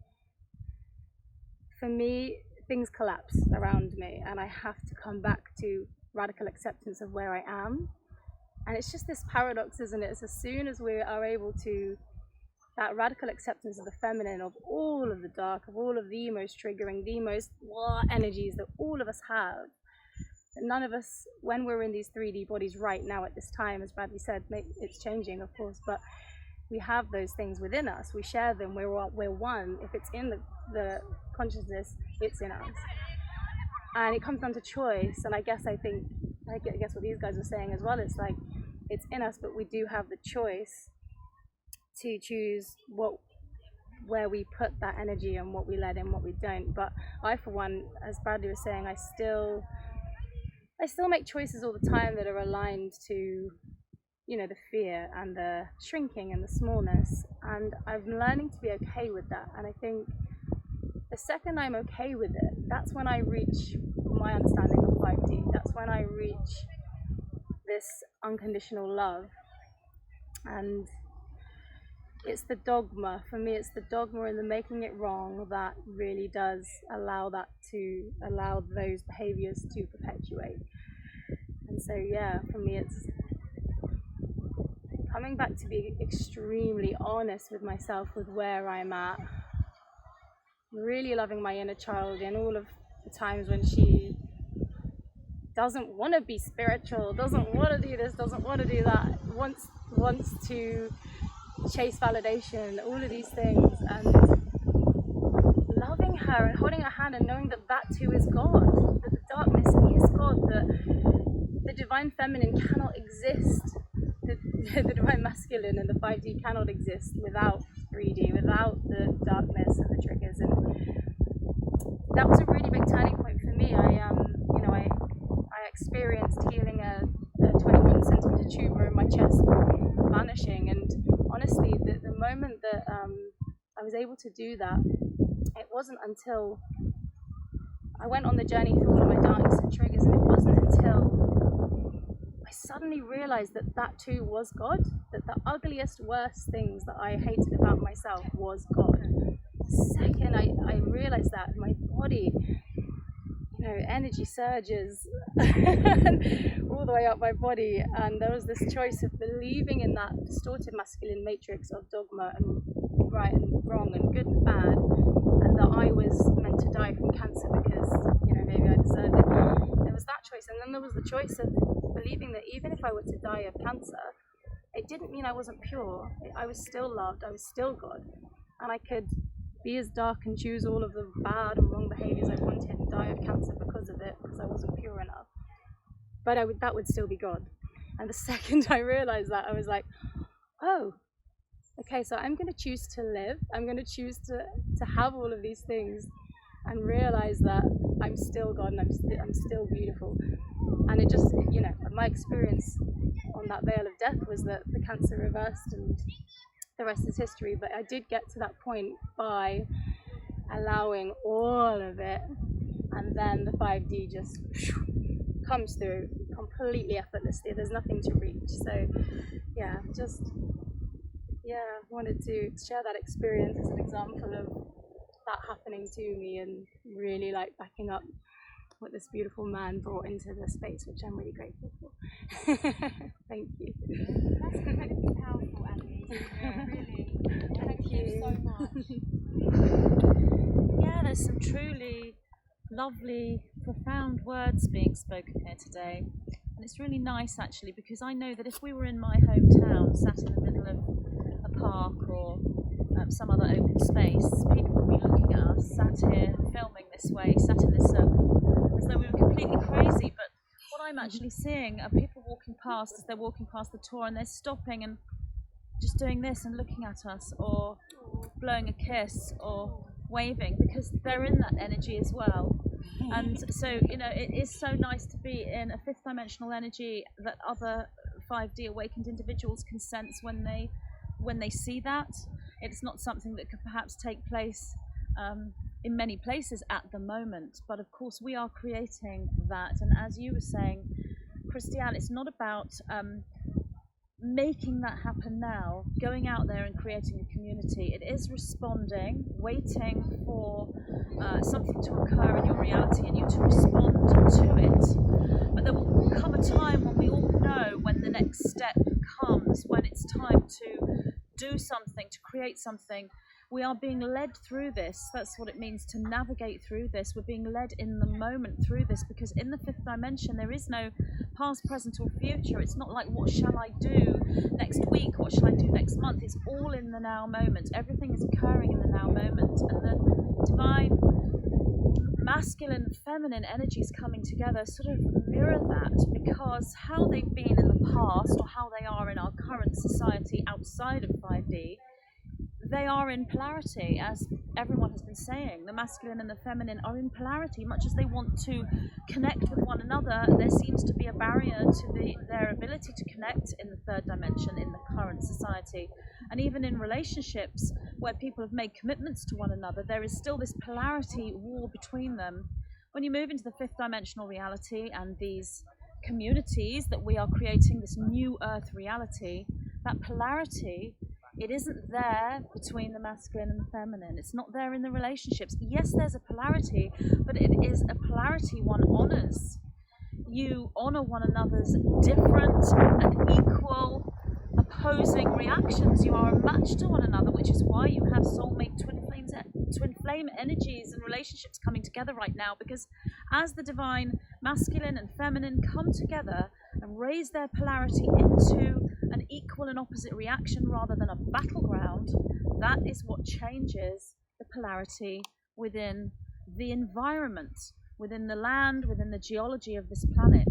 for me, things collapse around me, and I have to come back to radical acceptance of where I am. And it's just this paradox, isn't it? It's as soon as we are able to, that radical acceptance of the feminine, of all of the dark, of all of the most triggering, the most energies that all of us have, none of us, when we're in these 3D bodies right now at this time, as Bradley said, it's changing, of course, but we have those things within us. We share them. We're one. If it's in the consciousness, it's in us. And it comes down to choice. And I guess what these guys are saying as well, it's like, it's in us, but we do have the choice to choose where we put that energy and what we let in, what we don't. But I, for one, as Bradley was saying, I still make choices all the time that are aligned to, the fear and the shrinking and the smallness. And I'm learning to be okay with that. And I think the second I'm okay with it, that's when I reach my understanding of 5D. That's when I reach this unconditional love. And it's the dogma. For me, it's the dogma and the making it wrong that really does allow those behaviors to perpetuate. And so, yeah, for me, it's coming back to be extremely honest with myself, with where I'm at. Really loving my inner child in all of the times when she doesn't want to be spiritual, doesn't want to do this, doesn't want to do that, wants to chase validation, all of these things, and loving her and holding her hand and knowing that too is God, that the darkness is God, that the divine feminine cannot exist, the divine masculine and the 5D cannot exist without 3D, without the darkness and the triggers. And that was a really big turning point for me. I experienced healing a 21 centimeter tumor in my chest vanishing, and honestly, the moment that I was able to do that, it wasn't until I went on the journey through all of my darkness and triggers, and it wasn't until I suddenly realized that too was God, that the ugliest, worst things that I hated about myself was God. The second I realized that, my body, energy surges all the way up my body, and there was this choice of believing in that distorted masculine matrix of dogma and right and wrong and good and bad, and that I was meant to die from cancer because maybe I deserved it. There was that choice, and then there was the choice of believing that even if I were to die of cancer, it didn't mean I wasn't pure. I was still loved, I was still God, and I could be as dark and choose all of the bad and wrong behaviors I wanted and die of cancer because of it, because I wasn't pure enough. But that would still be God. And the second I realized that, I was like, oh, okay, so I'm going to choose to live. I'm going to choose to have all of these things and realize that I'm still God and I'm still beautiful. And it just, my experience on that veil of death was that the cancer reversed and the rest is history. But I did get to that point by allowing all of it, and then the 5D just comes through completely effortlessly. There's nothing to reach. So wanted to share that experience as an example of that happening to me, and really backing up what this beautiful man brought into the space, which I'm really grateful for. Thank you. That's incredibly powerful, Annie. Yeah, really. Thank you so much. Yeah, there's some truly lovely, profound words being spoken here today. And it's really nice actually, because I know that if we were in my hometown, sat in the middle of a park or some other open space, people would be looking at us, sat here, filming this way, sat in this circle, as though we were completely crazy. But what I'm actually seeing are people walking past as they're walking past the tour, and they're stopping and just doing this and looking at us, or blowing a kiss, or waving, because they're in that energy as well. And so, it is so nice to be in a fifth dimensional energy that other 5D awakened individuals can sense when they see that. It's not something that could perhaps take place in many places at the moment, but of course we are creating that. And as you were saying, Christiane, it's not about making that happen now, going out there and creating a community. It is responding, waiting for something to occur in your reality and you to respond to it. But there will come a time when we all know when the next step comes, when it's time to do something, to create something. We are being led through this. That's what it means to navigate through this. We're being led in the moment through this, because in the fifth dimension there is no past, present or future. It's not like, what shall I do next week? What shall I do next next month. It's all in the now moment. Everything is occurring in the now moment. And the divine masculine and feminine energies coming together sort of mirror that, because how they've been in the past, or how they are in our current society outside of 5D, they are in polarity, as everyone has been saying. The masculine and the feminine are in polarity. Much as they want to connect with one another, there seems to be a barrier to their ability to connect in the third dimension in the current society. And even in relationships where people have made commitments to one another, there is still this polarity war between them. When you move into the fifth dimensional reality and these communities that we are creating, this new earth reality, that polarity, it isn't there between the masculine and the feminine. It's not there in the relationships. Yes, there's a polarity, but it is a polarity one honors. You honor one another's different and equal opposing reactions. You are a match to one another, which is why you have soulmate twin flame energies and relationships coming together right now, because as the divine masculine and feminine come together and raise their polarity into an equal and opposite reaction rather than a battleground, that is what changes the polarity within the environment, within the land, within the geology of this planet.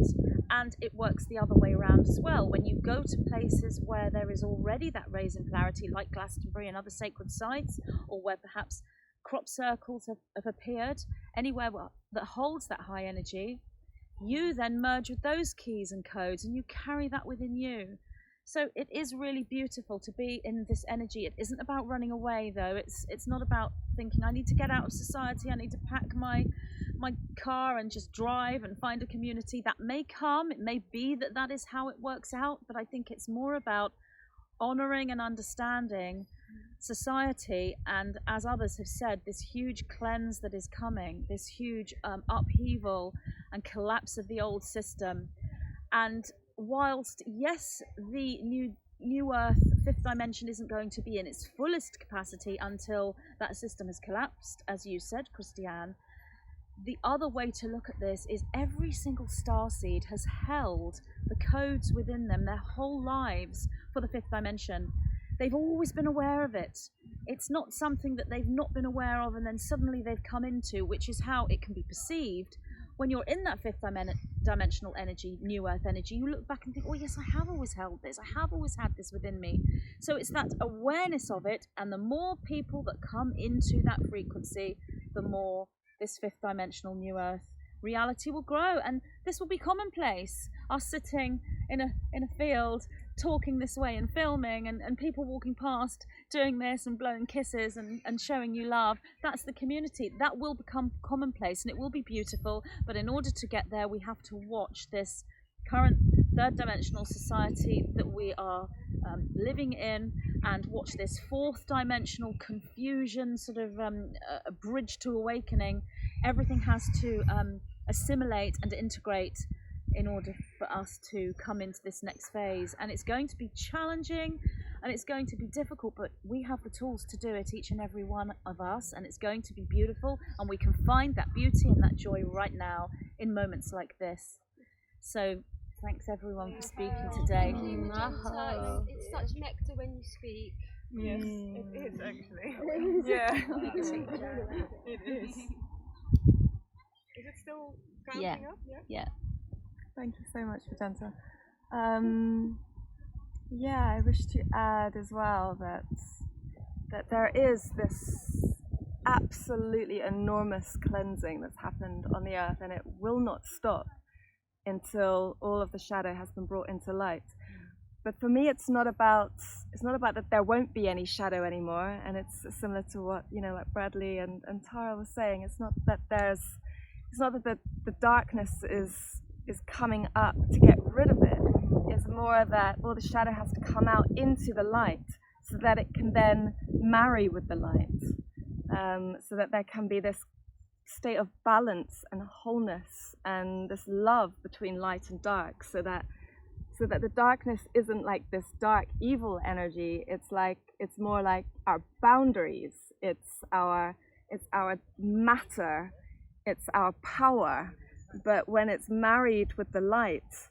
And it works the other way around as well. When you go to places where there is already that raise in polarity, like Glastonbury and other sacred sites, or where perhaps crop circles have appeared, anywhere that holds that high energy, you then merge with those keys and codes, and you carry that within you. So it is really beautiful to be in this energy. It isn't about running away, though. It's not about thinking, I need to get out of society, I need to pack my car and just drive and find a community. That may come, it may be that is how it works out, but I think it's more about honoring and understanding society, and as others have said, this huge cleanse that is coming, this huge upheaval and collapse of the old system. And whilst, yes, the new earth, fifth dimension, isn't going to be in its fullest capacity until that system has collapsed, as you said, Christiane, the other way to look at this is every single starseed has held the codes within them their whole lives for the fifth dimension. They've always been aware of it. It's not something that they've not been aware of and then suddenly they've come into, which is how it can be perceived. When you're in that fifth dimensional energy, new earth energy, you look back and think, oh yes, I have always held this. I have always had this within me. So it's that awareness of it, and the more people that come into that frequency, the more this fifth dimensional new earth reality will grow, and this will be commonplace. Us sitting in a field talking this way and filming, and people walking past doing this and blowing kisses and showing you love. That's the community. That will become commonplace and it will be beautiful, but in order to get there we have to watch this current third dimensional society that we are living in, and watch this fourth dimensional confusion, sort of a bridge to awakening. Everything has to assimilate and integrate in order for us to come into this next phase, and it's going to be challenging and it's going to be difficult, but we have the tools to do it, each and every one of us, and it's going to be beautiful, and we can find that beauty and that joy right now in moments like this. So thanks everyone for speaking today. Magenta, it's such nectar when you speak. Yes, it is actually. Yeah. It is. Is it still counting up? Yeah. Thank you so much, Magenta. Yeah, I wish to add as well that there is this absolutely enormous cleansing that's happened on the earth, and it will not stop until all of the shadow has been brought into light. But for me, it's not about that there won't be any shadow anymore, and it's similar to what, like Bradley and Tara was saying. It's not that the darkness is coming up to get rid of it. It's more that the shadow has to come out into the light so that it can then marry with the light, so that there can be this state of balance and wholeness and this love between light and dark, so that the darkness isn't like this dark evil energy. It's more like our boundaries. It's our matter. It's our power. But when it's married with the light,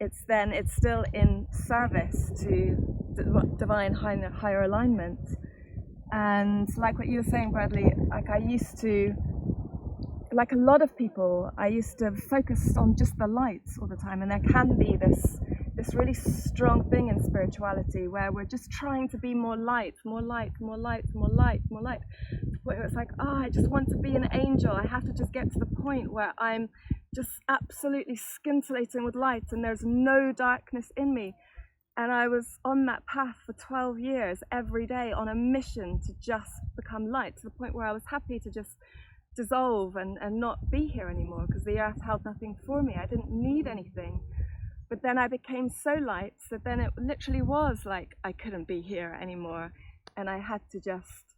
it's still in service to divine higher alignment. And like what you were saying, Bradley, like I used to, like a lot of people, I used to focus on just the lights all the time, and there can be this really strong thing in spirituality where we're just trying to be more light, more light, more light, more light, more light. Where it's like, I just want to be an angel. I have to just get to the point where I'm just absolutely scintillating with light and there's no darkness in me. And I was on that path for 12 years, every day, on a mission to just become light, to the point where I was happy to just dissolve and not be here anymore, because the earth held nothing for me. I didn't need anything. But then I became so light, so then it literally was like I couldn't be here anymore, and I had to just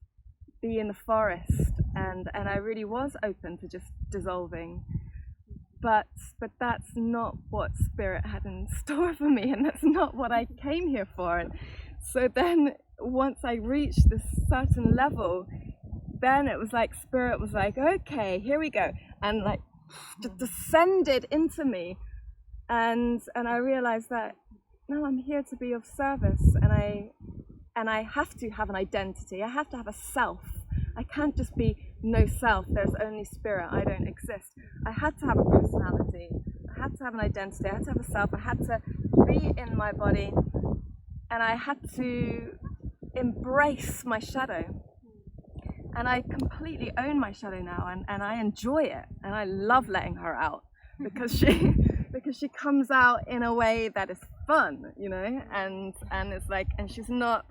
be in the forest, and I really was open to just dissolving. But that's not what Spirit had in store for me, and that's not what I came here for. And so then once I reached this certain level, then it was like Spirit was like, okay, here we go, and like just descended into me. And I realized that, no, I'm here to be of service, and I have to have an identity. I have to have a self. I can't just be no self. There's only Spirit. I don't exist. I had to have a personality. I had to have an identity. I had to have a self. I had to be in my body, and I had to embrace my shadow. And I completely own my shadow now, and I enjoy it, and I love letting her out because she comes out in a way that is fun, you know, and it's like, and she's not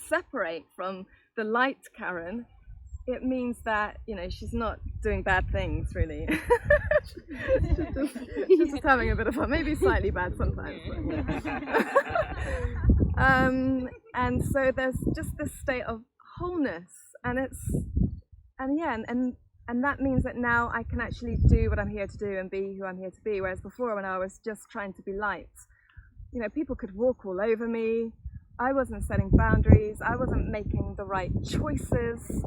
separate from the light Karen. It means that, you know, she's not doing bad things really. she's just having a bit of fun, maybe slightly bad sometimes. And so there's just this state of wholeness, and that means that now I can actually do what I'm here to do and be who I'm here to be. Whereas before, when I was just trying to be light, you know, people could walk all over me. I wasn't setting boundaries. I wasn't making the right choices.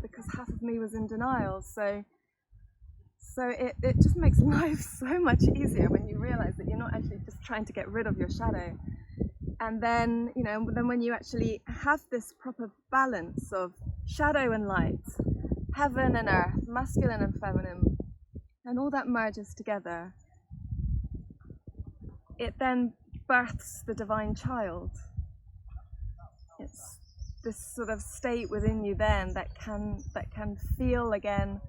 Because half of me was in denial. So it just makes life so much easier when you realize that you're not actually just trying to get rid of your shadow. And then, you know, then when you actually have this proper balance of shadow and light, heaven and earth, masculine and feminine, and all that merges together, it then births the divine child. It's this sort of state within you then that can feel again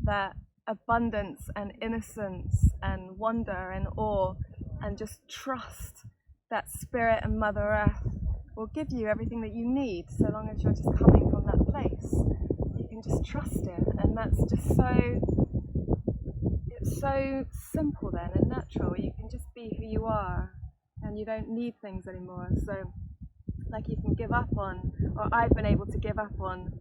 that abundance and innocence and wonder and awe, and just trust that Spirit and Mother Earth will give you everything that you need, so long as you're just coming from that place. You can just trust it, and that's just it's so simple then and natural. You can just be who you are, and you don't need things anymore. So like you can give up on, or I've been able to give up on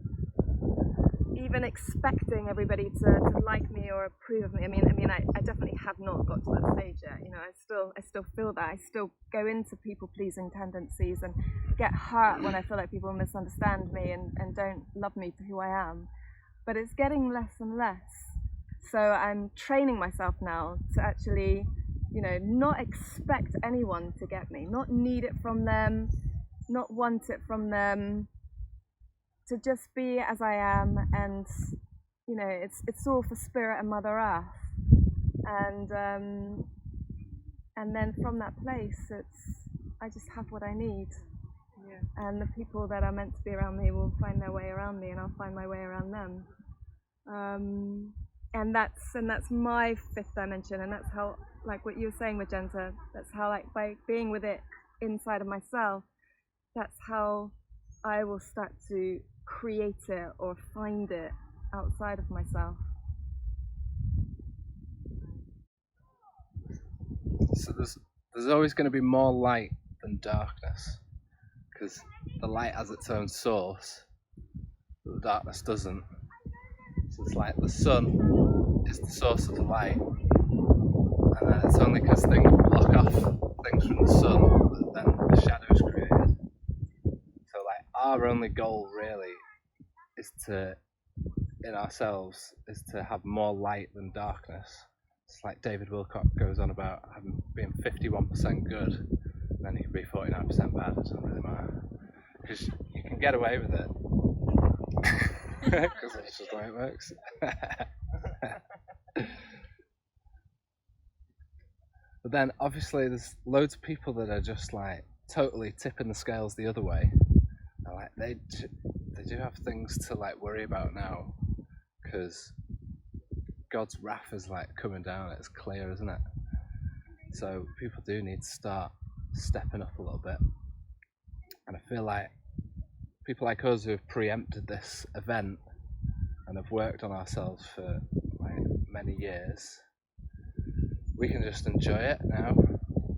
even expecting everybody to like me or approve of me. I mean, I definitely have not got to that stage yet. You know, I still feel that. I still go into people-pleasing tendencies and get hurt when I feel like people misunderstand me and don't love me for who I am. But it's getting less and less. So I'm training myself now to actually, you know, not expect anyone to get me, not need it from them, not want it from them. To just be as I am, and you know, it's all for Spirit and Mother Earth, and then from that place, I just have what I need, and the people that are meant to be around me will find their way around me, and I'll find my way around them, and that's my fifth dimension, and that's how, like what you were saying, Magenta, that's how, like, by being with it inside of myself, that's how I will start to create it or find it outside of myself. So there's always going to be more light than darkness, because the light has its own source, but the darkness doesn't. So it's like the sun is the source of the light, and then it's only because things block off things from the sun that then the shadow's created. So like our only goal really is to, in ourselves, is to have more light than darkness. it's like David Wilcock goes on about having being 51% good, and then you can be 49% bad. It doesn't really matter because you can get away with it because that's just the way it works. But then obviously there's loads of people that are just like totally tipping the scales the other way. And like they do have things to like worry about now because God's wrath is like coming down. It's clear, isn't it? So people do need to start stepping up a little bit. And I feel like people like us who have preempted this event and have worked on ourselves for like many years, we can just enjoy it now.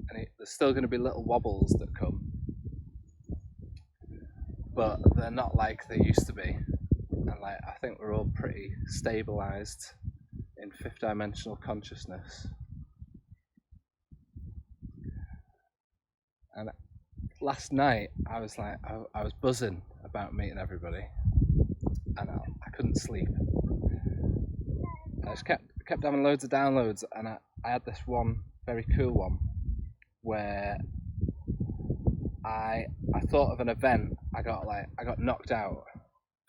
And there's still going to be little wobbles that come, but they're not like they used to be. And like I think we're all pretty stabilized in fifth dimensional consciousness. And last night I was like I was buzzing about meeting everybody, and I couldn't sleep. I just kept having loads of downloads, and I had this one very cool one where I thought of an event. I got knocked out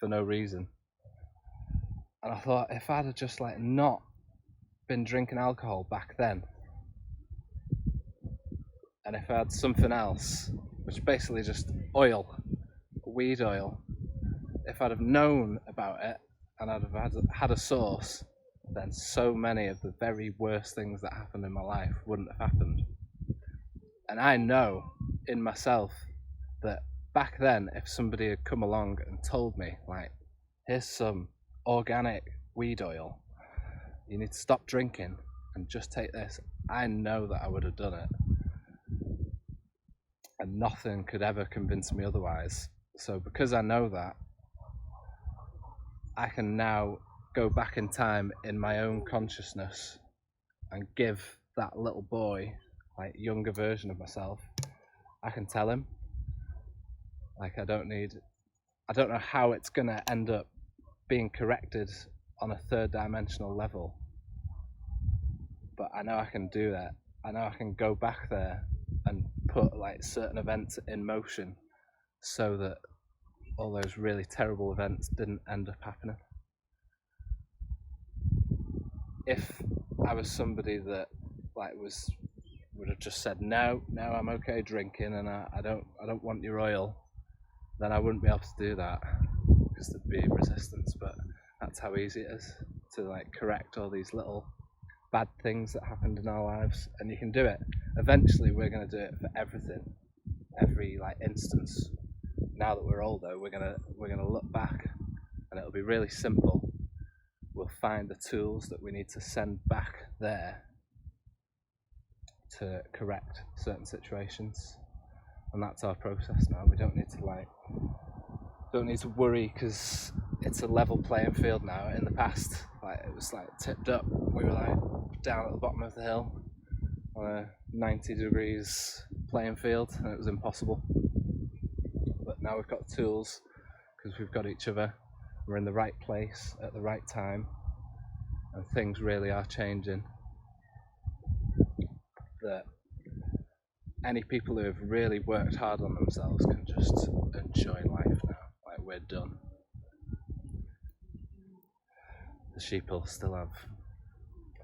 for no reason, and I thought if I'd have just like not been drinking alcohol back then, and if I had something else, which basically just oil, weed oil, if I'd have known about it and I'd have had a source, then so many of the very worst things that happened in my life wouldn't have happened. And I know in myself that back then, if somebody had come along and told me, like, here's some organic weed oil, you need to stop drinking and just take this, I know that I would have done it. And nothing could ever convince me otherwise. So because I know that, I can now go back in time in my own consciousness and give that little boy, like younger version of myself, I can tell him. Like I don't know how it's gonna end up being corrected on a third dimensional level, but I know I can do that. I know I can go back there and put like certain events in motion so that all those really terrible events didn't end up happening. If I was somebody that like would have just said no, I'm okay drinking and I don't want your oil, then I wouldn't be able to do that because there'd be resistance. But that's how easy it is to like correct all these little bad things that happened in our lives, and you can do it. Eventually we're going to do it for everything, every like instance. Now that we're older, we're gonna look back and it'll be really simple. We'll find the tools that we need to send back there to correct certain situations, and that's our process now. We don't need to worry because it's a level playing field now. In the past, like it was like tipped up. We were like down at the bottom of the hill on a 90 degrees playing field, and it was impossible. But now we've got the tools because we've got each other. We're in the right place at the right time, and things really are changing. That any people who have really worked hard on themselves can just enjoy life now. Like we're done. The sheep will still have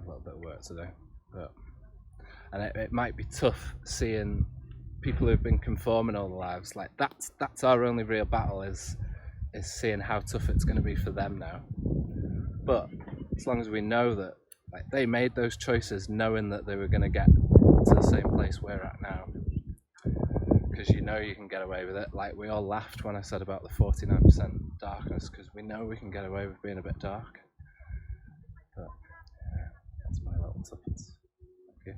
a little bit of work to do, and it might be tough seeing people who've been conforming all their lives. Like that's our only real battle is seeing how tough it's going to be for them now. But as long as we know that like they made those choices knowing that they were going to get to the same place we're at now, because you know you can get away with it. Like we all laughed when I said about the 49% darkness, because we know we can get away with being a bit dark. But yeah, that's my little tuppence. Thank you.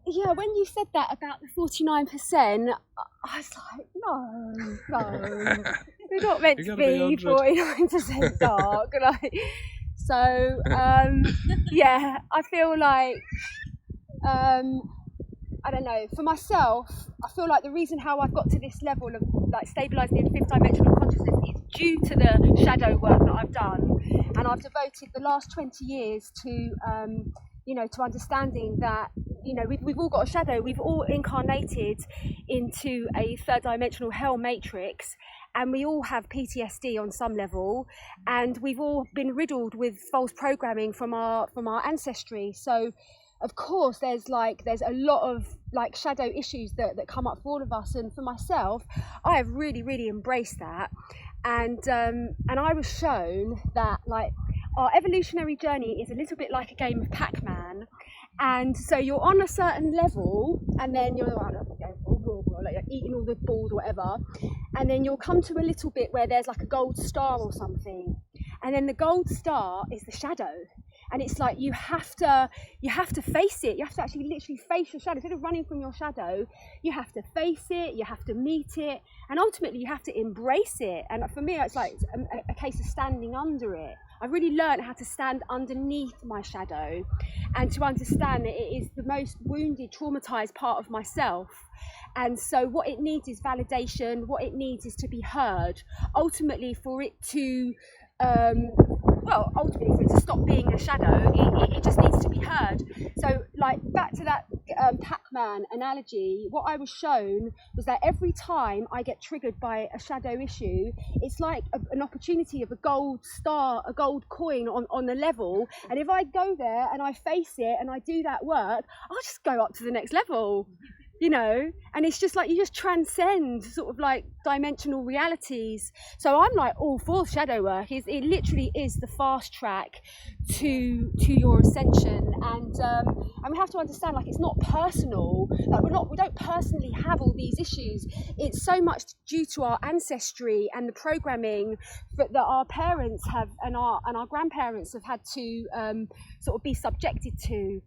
Yeah, when you said that about the 49%, I was like, no, we're not meant to be 49% dark. Like, so, yeah, I feel like, I don't know, for myself, I feel like the reason how I've got to this level of like stabilising in fifth dimensional consciousness is due to the shadow work that I've done and I've devoted the last 20 years to you know, to understanding that, you know, we've all got a shadow. We've all incarnated into a third dimensional hell matrix, and we all have PTSD on some level, and we've all been riddled with false programming from our ancestry. So of course there's a lot of like shadow issues that come up for all of us, and for myself, I have really embraced that, and I was shown that like our evolutionary journey is a little bit like a game of Pac-Man. And so you're on a certain level, and then you're like eating all the balls or whatever, and then you'll come to a little bit where there's like a gold star or something, and then the gold star is the shadow. And it's like you have to face it. You have to actually literally face your shadow. Instead of running from your shadow, you have to face it, you have to meet it, and ultimately you have to embrace it. And for me, it's like a case of standing under it. I've really learned how to stand underneath my shadow, and to understand that it is the most wounded, traumatized part of myself. And so what it needs is validation, what it needs is to be heard. Ultimately, for it to stop being a shadow, it just needs to be heard. So like back to that Pac-Man analogy, what I was shown was that every time I get triggered by a shadow issue, it's like an opportunity of a gold star, a gold coin on the level. And if I go there and I face it and I do that work, I'll just go up to the next level. You know, and it's just like you just transcend sort of like dimensional realities. So I'm like all for shadow work. It literally is the fast track to your ascension, and we have to understand like it's not personal. Like we don't personally have all these issues. It's so much due to our ancestry and the programming that our parents have and our grandparents have had to sort of be subjected to.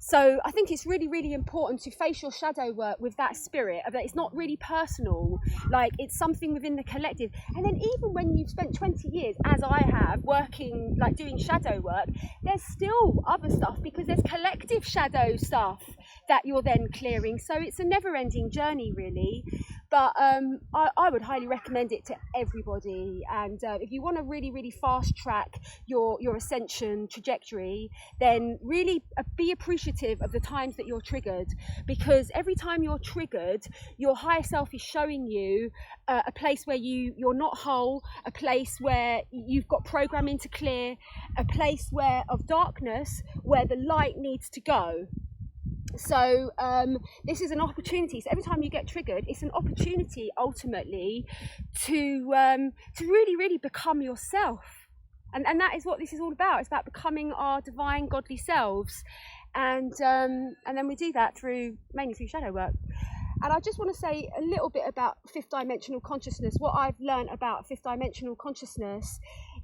So I think it's really important to face your shadow work with that spirit of that it's not really personal, like it's something within the collective. And then even when you've spent 20 years, as I have, working, like doing shadow work, there's still other stuff, because there's collective shadow stuff that you're then clearing. So it's a never-ending journey, really. But I would highly recommend it to everybody. And if you want to really fast track your ascension trajectory, then really be appreciative of the times that you're triggered, because every time you're triggered, your higher self is showing you a place where you're not whole, a place where you've got programming to clear, a place of darkness where the light needs to go. So this is an opportunity. So every time you get triggered, it's an opportunity ultimately to really become yourself, and that is what this is all about. It's about becoming our divine godly selves, and then we do that mainly through shadow work. And I just want to say a little bit about fifth dimensional consciousness. What I've learned about fifth dimensional consciousness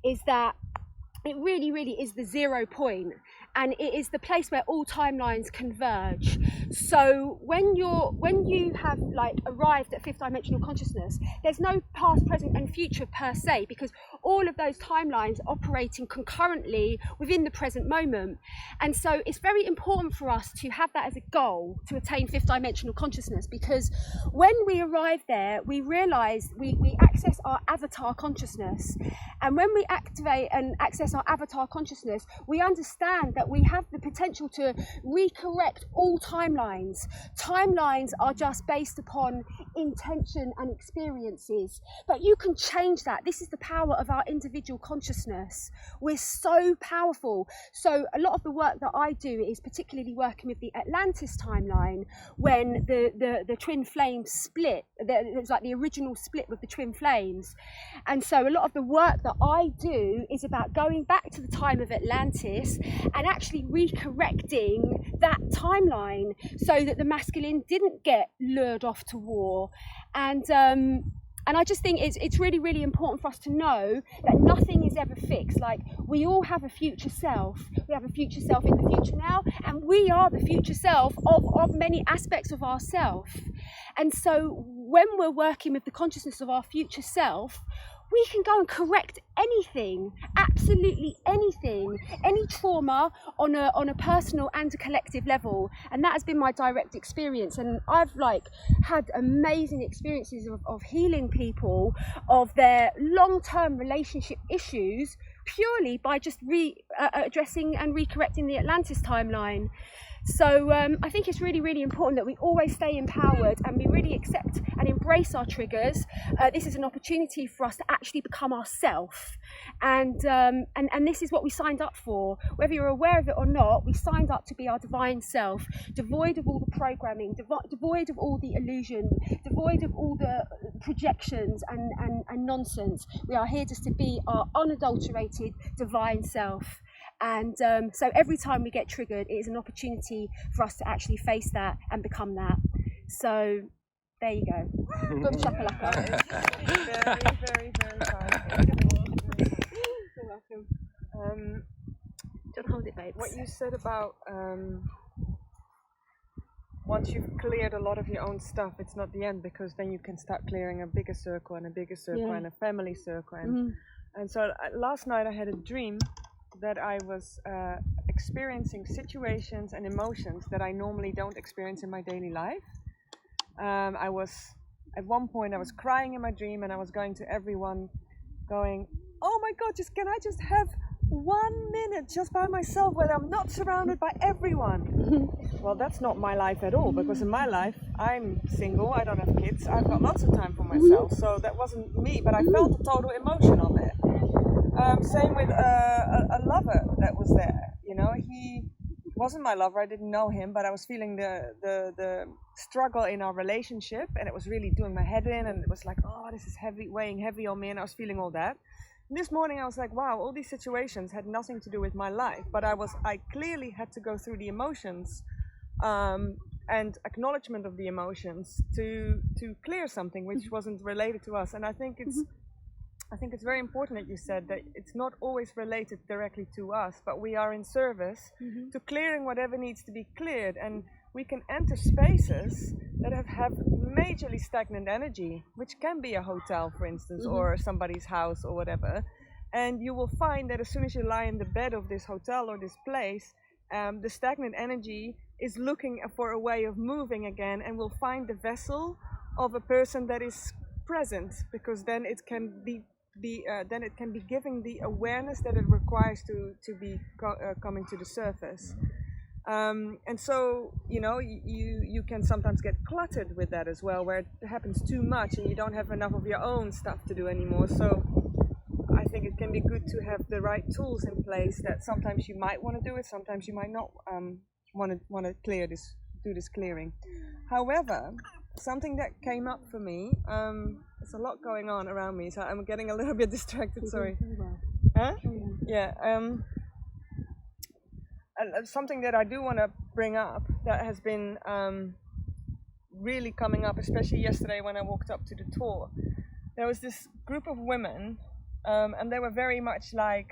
is that it really is the 0 point, and it is the place where all timelines converge. So when you have like arrived at fifth dimensional consciousness, there's no past, present and future per se, because all of those timelines are operating concurrently within the present moment. And so it's very important for us to have that as a goal, to attain fifth dimensional consciousness, because when we arrive there, we realize we access our avatar consciousness. And when we activate and access our avatar consciousness, we understand that we have the potential to recorrect all timelines. Timelines are just based upon intention and experiences, but you can change that. This is the power of our individual consciousness. We're so powerful. So a lot of the work that I do is particularly working with the Atlantis timeline, when the twin flames split. It's like the original split with the twin flames. And so a lot of the work that I do is about going back to the time of Atlantis and actually recorrecting that timeline so that the masculine didn't get lured off to war. And I just think it's really important for us to know that nothing is ever fixed. Like, we all have a future self. We have a future self in the future now, and we are the future self of many aspects of ourself. And so when we're working with the consciousness of our future self, we can go and correct anything, absolutely anything, any trauma on a personal and a collective level. And that has been my direct experience. And I've had amazing experiences of healing people of their long-term relationship issues purely by just addressing and recorrecting the Atlantis timeline. So I think it's really, really important that we always stay empowered and we really accept and embrace our triggers. This is an opportunity for us to actually become ourselves, and this is what we signed up for. Whether you're aware of it or not, we signed up to be our divine self, devoid of all the programming, devoid of all the illusion, devoid of all the projections and nonsense. We are here just to be our unadulterated divine self. And so every time we get triggered, it is an opportunity for us to actually face that and become that. So there you go. Boom shakalaka. Very, very, very powerful. You're welcome. Don't hold it, babes. What you said about once you've cleared a lot of your own stuff, it's not the end, because then you can start clearing a bigger circle and a bigger circle and a family circle. And so last night I had a dream that I was experiencing situations and emotions that I normally don't experience in my daily life. At one point I was crying in my dream, and I was going to everyone going, oh my God, can I just have 1 minute just by myself when I'm not surrounded by everyone? Well, that's not my life at all, because in my life I'm single, I don't have kids, I've got lots of time for myself, so that wasn't me, but I felt the total emotion of it. Same with a lover that was there, you know, he wasn't my lover, I didn't know him, but I was feeling the struggle in our relationship, and it was really doing my head in, and it was like, oh, this is weighing heavy on me, and I was feeling all that. And this morning I was like, wow, all these situations had nothing to do with my life, but I clearly had to go through the emotions and acknowledgement of the emotions to clear something which wasn't related to us. And I think it's very important that you said that it's not always related directly to us, but we are in service to clearing whatever needs to be cleared, and we can enter spaces that have majorly stagnant energy, which can be a hotel, for instance, or somebody's house or whatever. And you will find that as soon as you lie in the bed of this hotel or this place, the stagnant energy is looking for a way of moving again, and will find the vessel of a person that is present, because then it can be giving the awareness that it requires to be coming to the surface. And so, you know, you can sometimes get cluttered with that as well, where it happens too much and you don't have enough of your own stuff to do anymore. So I think it can be good to have the right tools in place, that sometimes you might want to do it, sometimes you might not want to do this clearing. However, something that came up for me, there's a lot going on around me, so I'm getting a little bit distracted, sorry. Huh? Yeah. Something that I do want to bring up that has been really coming up, especially yesterday when I walked up to the tour. There was this group of women, and they were very much like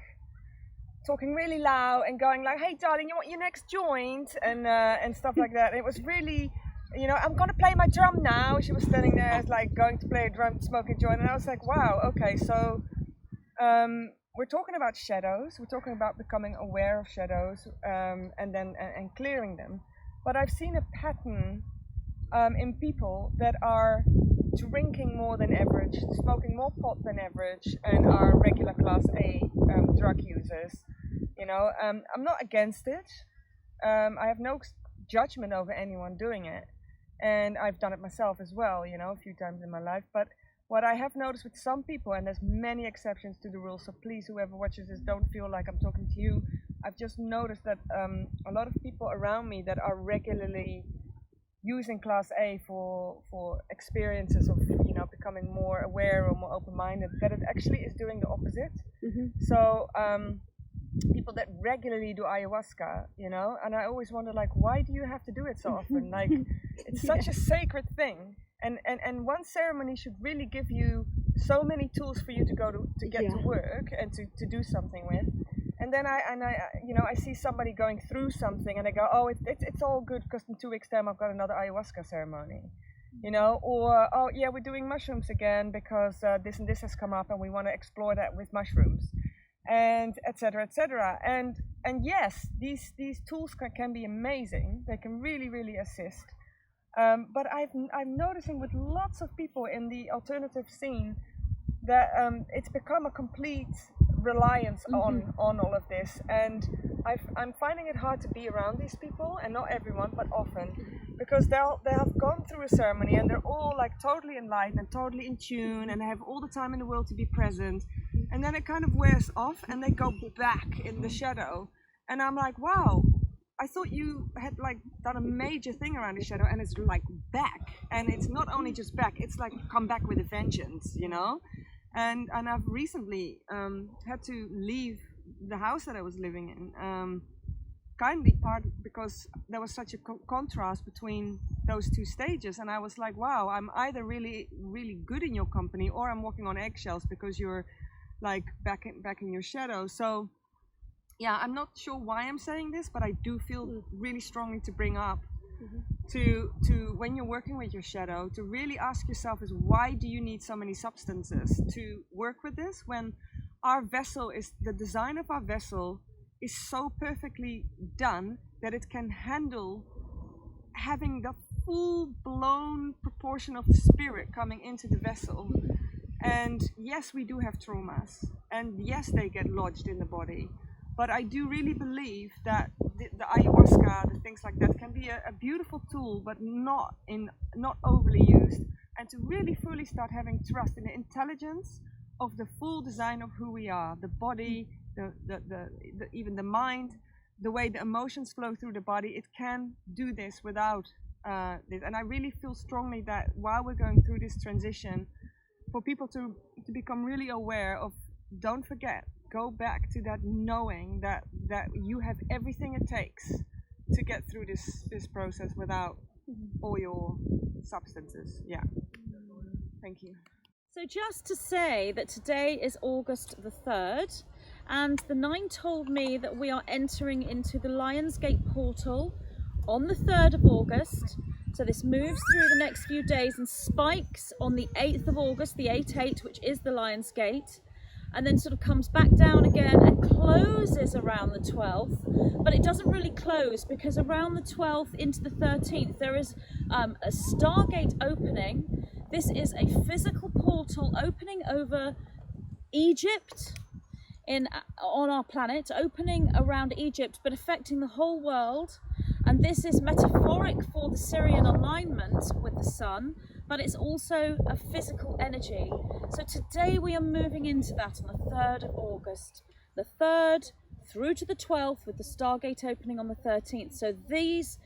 talking really loud and going like, "Hey, darling, you want your next joint?" and stuff like that. And it was really, you know, "I'm gonna play my drum now." She was standing there like going to play a drum, smoking a joint, and I was like, "Wow, okay, so." We're talking about shadows. We're talking about becoming aware of shadows, and clearing them. But I've seen a pattern in people that are drinking more than average, smoking more pot than average, and are regular class A drug users. You know, I'm not against it. I have no judgment over anyone doing it, and I've done it myself as well. You know, a few times in my life, but. What I have noticed with some people, and there's many exceptions to the rule, so please, whoever watches this, don't feel like I'm talking to you. I've just noticed that a lot of people around me that are regularly using Class A for experiences of, you know, becoming more aware or more open-minded, that it actually is doing the opposite. So people that regularly do ayahuasca, you know, and I always wonder, like, why do you have to do it so often? Like, it's such a sacred thing. And one ceremony should really give you so many tools for you to go to get to work and to do something with. And then I you know, I see somebody going through something and I go, oh, it's all good because in 2 weeks' time I've got another ayahuasca ceremony, you know, or oh yeah, we're doing mushrooms again because this and this has come up and we want to explore that with mushrooms, and etc. etc. And yes, these tools can be amazing. They can really assist. But I'm noticing with lots of people in the alternative scene that it's become a complete reliance on all of this, and I'm finding it hard to be around these people, and not everyone, but often, because they have gone through a ceremony and they're all like totally enlightened and totally in tune, and they have all the time in the world to be present, and then it kind of wears off and they go back in the shadow, and I'm like, wow, I thought you had like done a major thing around the shadow, and it's like back, and it's not only just back, it's like come back with a vengeance, you know. And I've recently had to leave the house that I was living in, kindly part because there was such a contrast between those two stages, and I was like, wow, I'm either really good in your company, or I'm walking on eggshells because you're like back in your shadow. So yeah, I'm not sure why I'm saying this, but I do feel really strongly to bring up to when you're working with your shadow, to really ask yourself is, why do you need so many substances to work with this, when our vessel is, the design of our vessel is so perfectly done that it can handle having the full-blown proportion of the spirit coming into the vessel. And yes, we do have traumas, and yes, they get lodged in the body, but I do really believe that the ayahuasca, the things like that, can be a beautiful tool, but not overly used, and to really fully start having trust in the intelligence of the full design of who we are, the body, even the mind, the way the emotions flow through the body. It can do this without this, and I really feel strongly that while we're going through this transition, for people to become really aware of, don't forget, go back to that knowing that you have everything it takes to get through this process without all your substances. Yeah. Thank you. So just to say that today is August the 3rd, and the Nine told me that we are entering into the Lionsgate portal on the 3rd of August. So this moves through the next few days and spikes on the 8th of August, the 8/8, which is the Lionsgate, and then sort of comes back down again and closes around the 12th. But it doesn't really close, because around the 12th into the 13th there is a Stargate opening. This is a physical portal opening over Egypt on our planet, opening around Egypt but affecting the whole world. And this is metaphoric for the Syrian alignment with the sun, but it's also a physical energy. So today we are moving into that on the 3rd of August, the 3rd through to the 12th, with the Stargate opening on the 13th. So these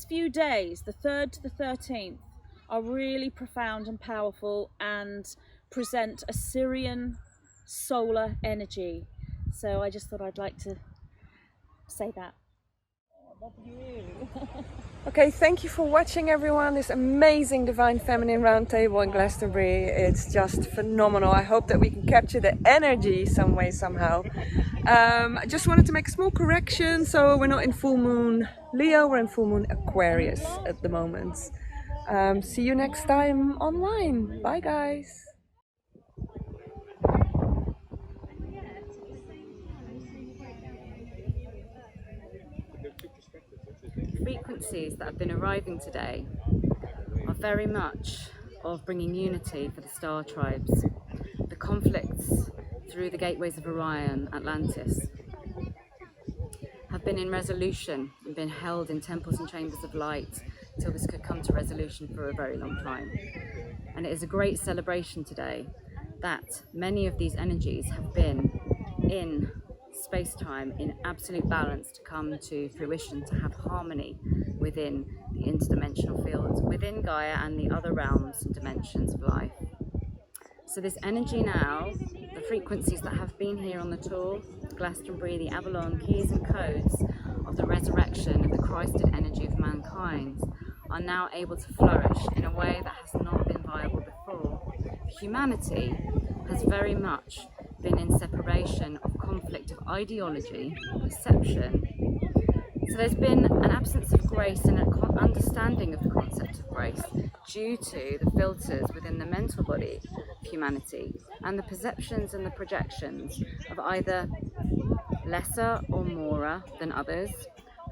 few days, the 3rd to the 13th, are really profound and powerful and present a Syrian solar energy. So I just thought I'd like to say that. Okay, thank you for watching, everyone. This amazing Divine Feminine Roundtable in Glastonbury. It's just phenomenal. I hope that we can capture the energy some way, somehow. I just wanted to make a small correction. So we're not in full moon Leo, we're in full moon Aquarius at the moment. See you next time online. Bye, guys. Frequencies that have been arriving today are very much of bringing unity for the star tribes. The conflicts through the gateways of Orion, Atlantis, have been in resolution and been held in temples and chambers of light till this could come to resolution for a very long time. And it is a great celebration today that many of these energies have been in space-time in absolute balance to come to fruition, to have harmony within the interdimensional fields, within Gaia and the other realms and dimensions of life. So this energy now, the frequencies that have been here on the tour, Glastonbury, the Avalon, keys and codes of the resurrection of the Christed energy of mankind, are now able to flourish in a way that has not been viable before. Humanity has very much been in separation of conflict of ideology, perception. So there's been an absence of grace and an understanding of the concept of grace due to the filters within the mental body of humanity and the perceptions and the projections of either lesser or more than others,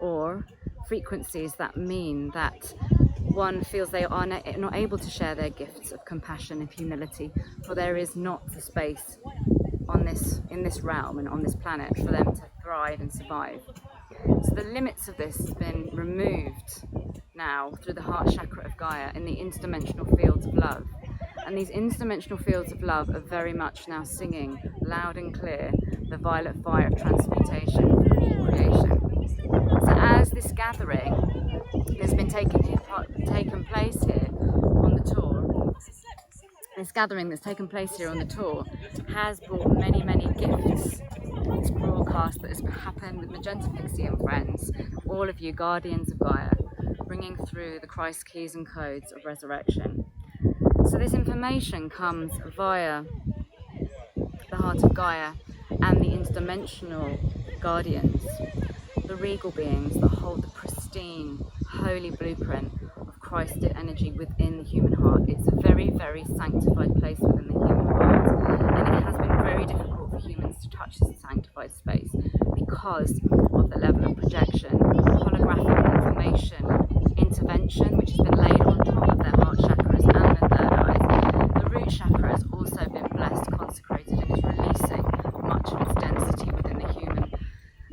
or frequencies that mean that one feels they are not able to share their gifts of compassion and humility, for there is not the space in this realm and on this planet for them to thrive and survive. So the limits of this has been removed now through the heart chakra of Gaia in the interdimensional fields of love. And these interdimensional fields of love are very much now singing loud and clear the violet fire of transmutation and creation. So as this gathering has been taken place here on the tour, this gathering that's taken place here on the tour has brought many, many gifts. This broadcast that has happened with Magenta, Pixie and friends, all of you guardians of Gaia, bringing through the Christ keys and codes of resurrection. So this information comes via the heart of Gaia and the interdimensional guardians, the regal beings that hold the pristine, holy blueprint of Christed energy within the human heart. It's a very, very sanctified place within the human heart, and it has been very difficult for humans to touch this sanctified space because of the level of projection, holographic information, intervention, which has been laid on top of their heart chakras and their third eye. The root chakra has also been blessed, consecrated, and is releasing much of its density within the human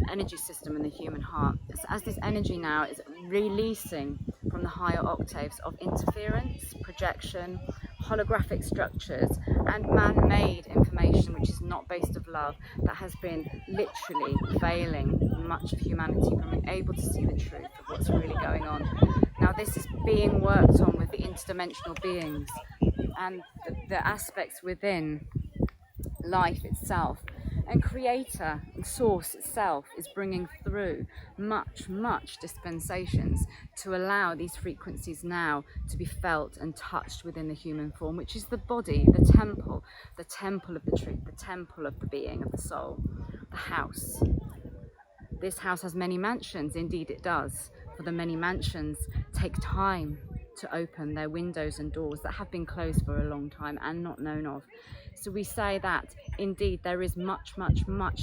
energy system in the human heart. So as this energy now is releasing from the higher octaves of interference, projection, holographic structures and man-made information which is not based of love, that has been literally veiling much of humanity from being able to see the truth of what's really going on. Now this is being worked on with the interdimensional beings and the aspects within life itself, and creator and source itself is bringing through much dispensations to allow these frequencies now to be felt and touched within the human form, which is the body, the temple of the truth, the temple of the being, of the soul, the house. This house has many mansions, indeed it does, for the many mansions take time to open their windows and doors that have been closed for a long time and not known of. So we say that indeed there is much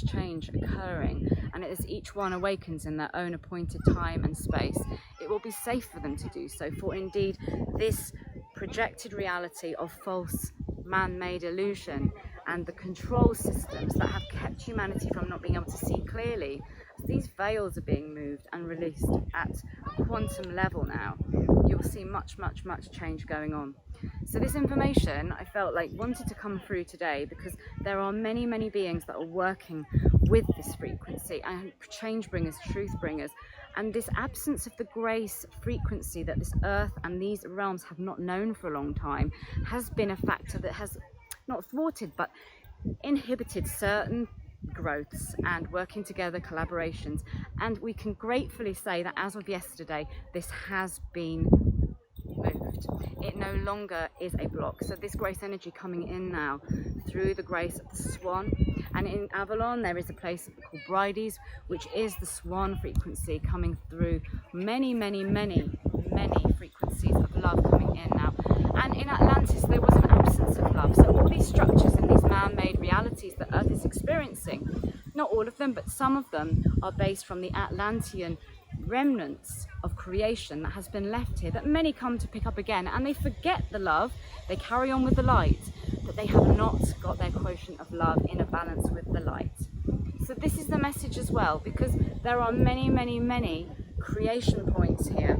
change occurring, and as each one awakens in their own appointed time and space, it will be safe for them to do so. For indeed this projected reality of false man-made illusion and the control systems that have kept humanity from not being able to see clearly, these veils are being moved and released at a quantum level now. You will see much change going on. So this information I felt like wanted to come through today because there are many beings that are working with this frequency and change bringers, truth bringers, and this absence of the grace frequency that this earth and these realms have not known for a long time has been a factor that has not thwarted but inhibited certain growths and working together collaborations, and we can gratefully say that as of yesterday this has been moved. It no longer is a block. So this grace energy coming in now through the grace of the swan, and in Avalon there is a place called Brides, which is the swan frequency coming through many frequencies of love coming in now. And in Atlantis there was an absence of love. So all these structures and these man-made realities that Earth is experiencing, not all of them but some of them, are based from the Atlantean remnants of creation that has been left here, that many come to pick up again, and they forget the love, they carry on with the light, but they have not got their quotient of love in a balance with the light. So this is the message as well, because there are many creation points here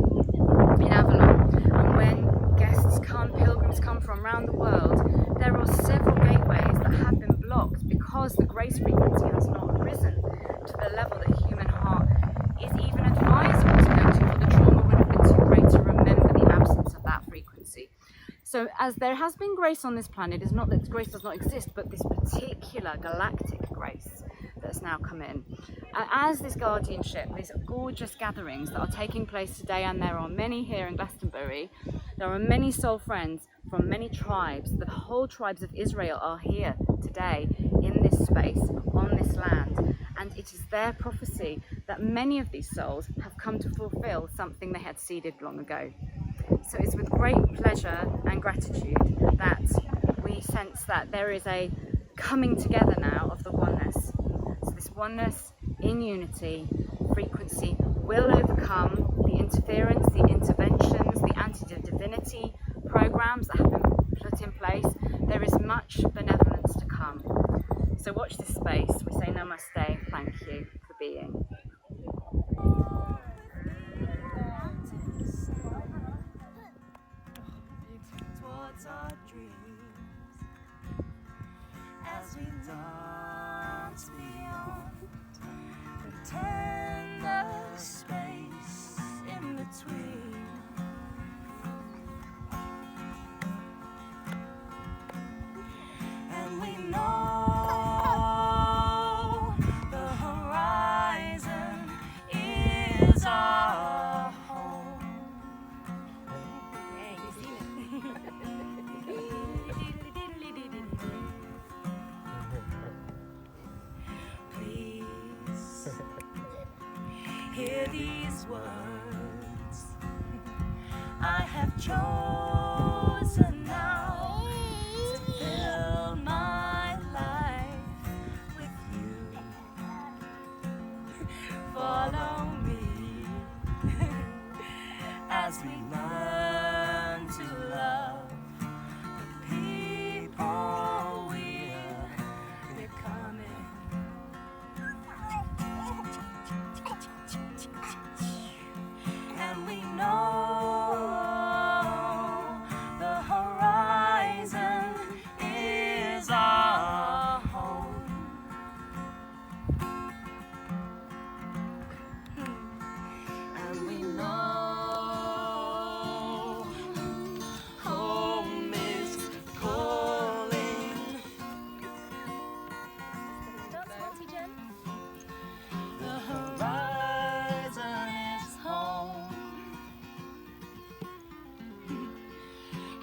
in Avalon, and when guests come, pilgrims come from around the world, there are several gateways that have been blocked because the grace frequency has not risen to the level that the human heart is even advisable to go to, for the trauma would have been too great to remember the absence of that frequency. So as there has been grace on this planet, it's not that grace does not exist, but this particular galactic grace that's now come in. As this guardianship, these gorgeous gatherings that are taking place today, and there are many here in Glastonbury, there are many soul friends from many tribes. The whole tribes of Israel are here today in this space, on this land. And it is their prophecy that many of these souls have come to fulfill something they had seeded long ago. So it's with great pleasure and gratitude that we sense that there is a coming together now of the oneness. So this oneness in unity frequency will overcome the interference, the interventions, the anti-divinity programs that have been put in place. There is much benevolence to come. So watch this space. We say namaste, thank you for being. Towards our dreams as we dance beyond the tender space in between. And we know the horizon is our home. Please hear these words. I have chosen now to fill my life with you. Follow me as we learn to love the people we're becoming. And we know the horizon is our home. And we know home is calling. The horizon is home.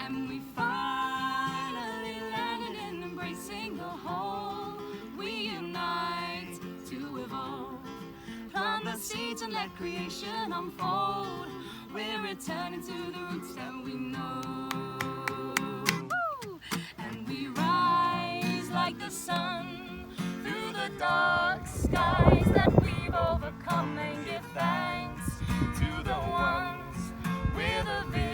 And we finally landed in embracing the whole. We unite to evolve. Plant the seeds and let creation unfold. We're returning to the roots that we know. And we rise like the sun through the dark skies that we've overcome, and give thanks to the ones with a vision.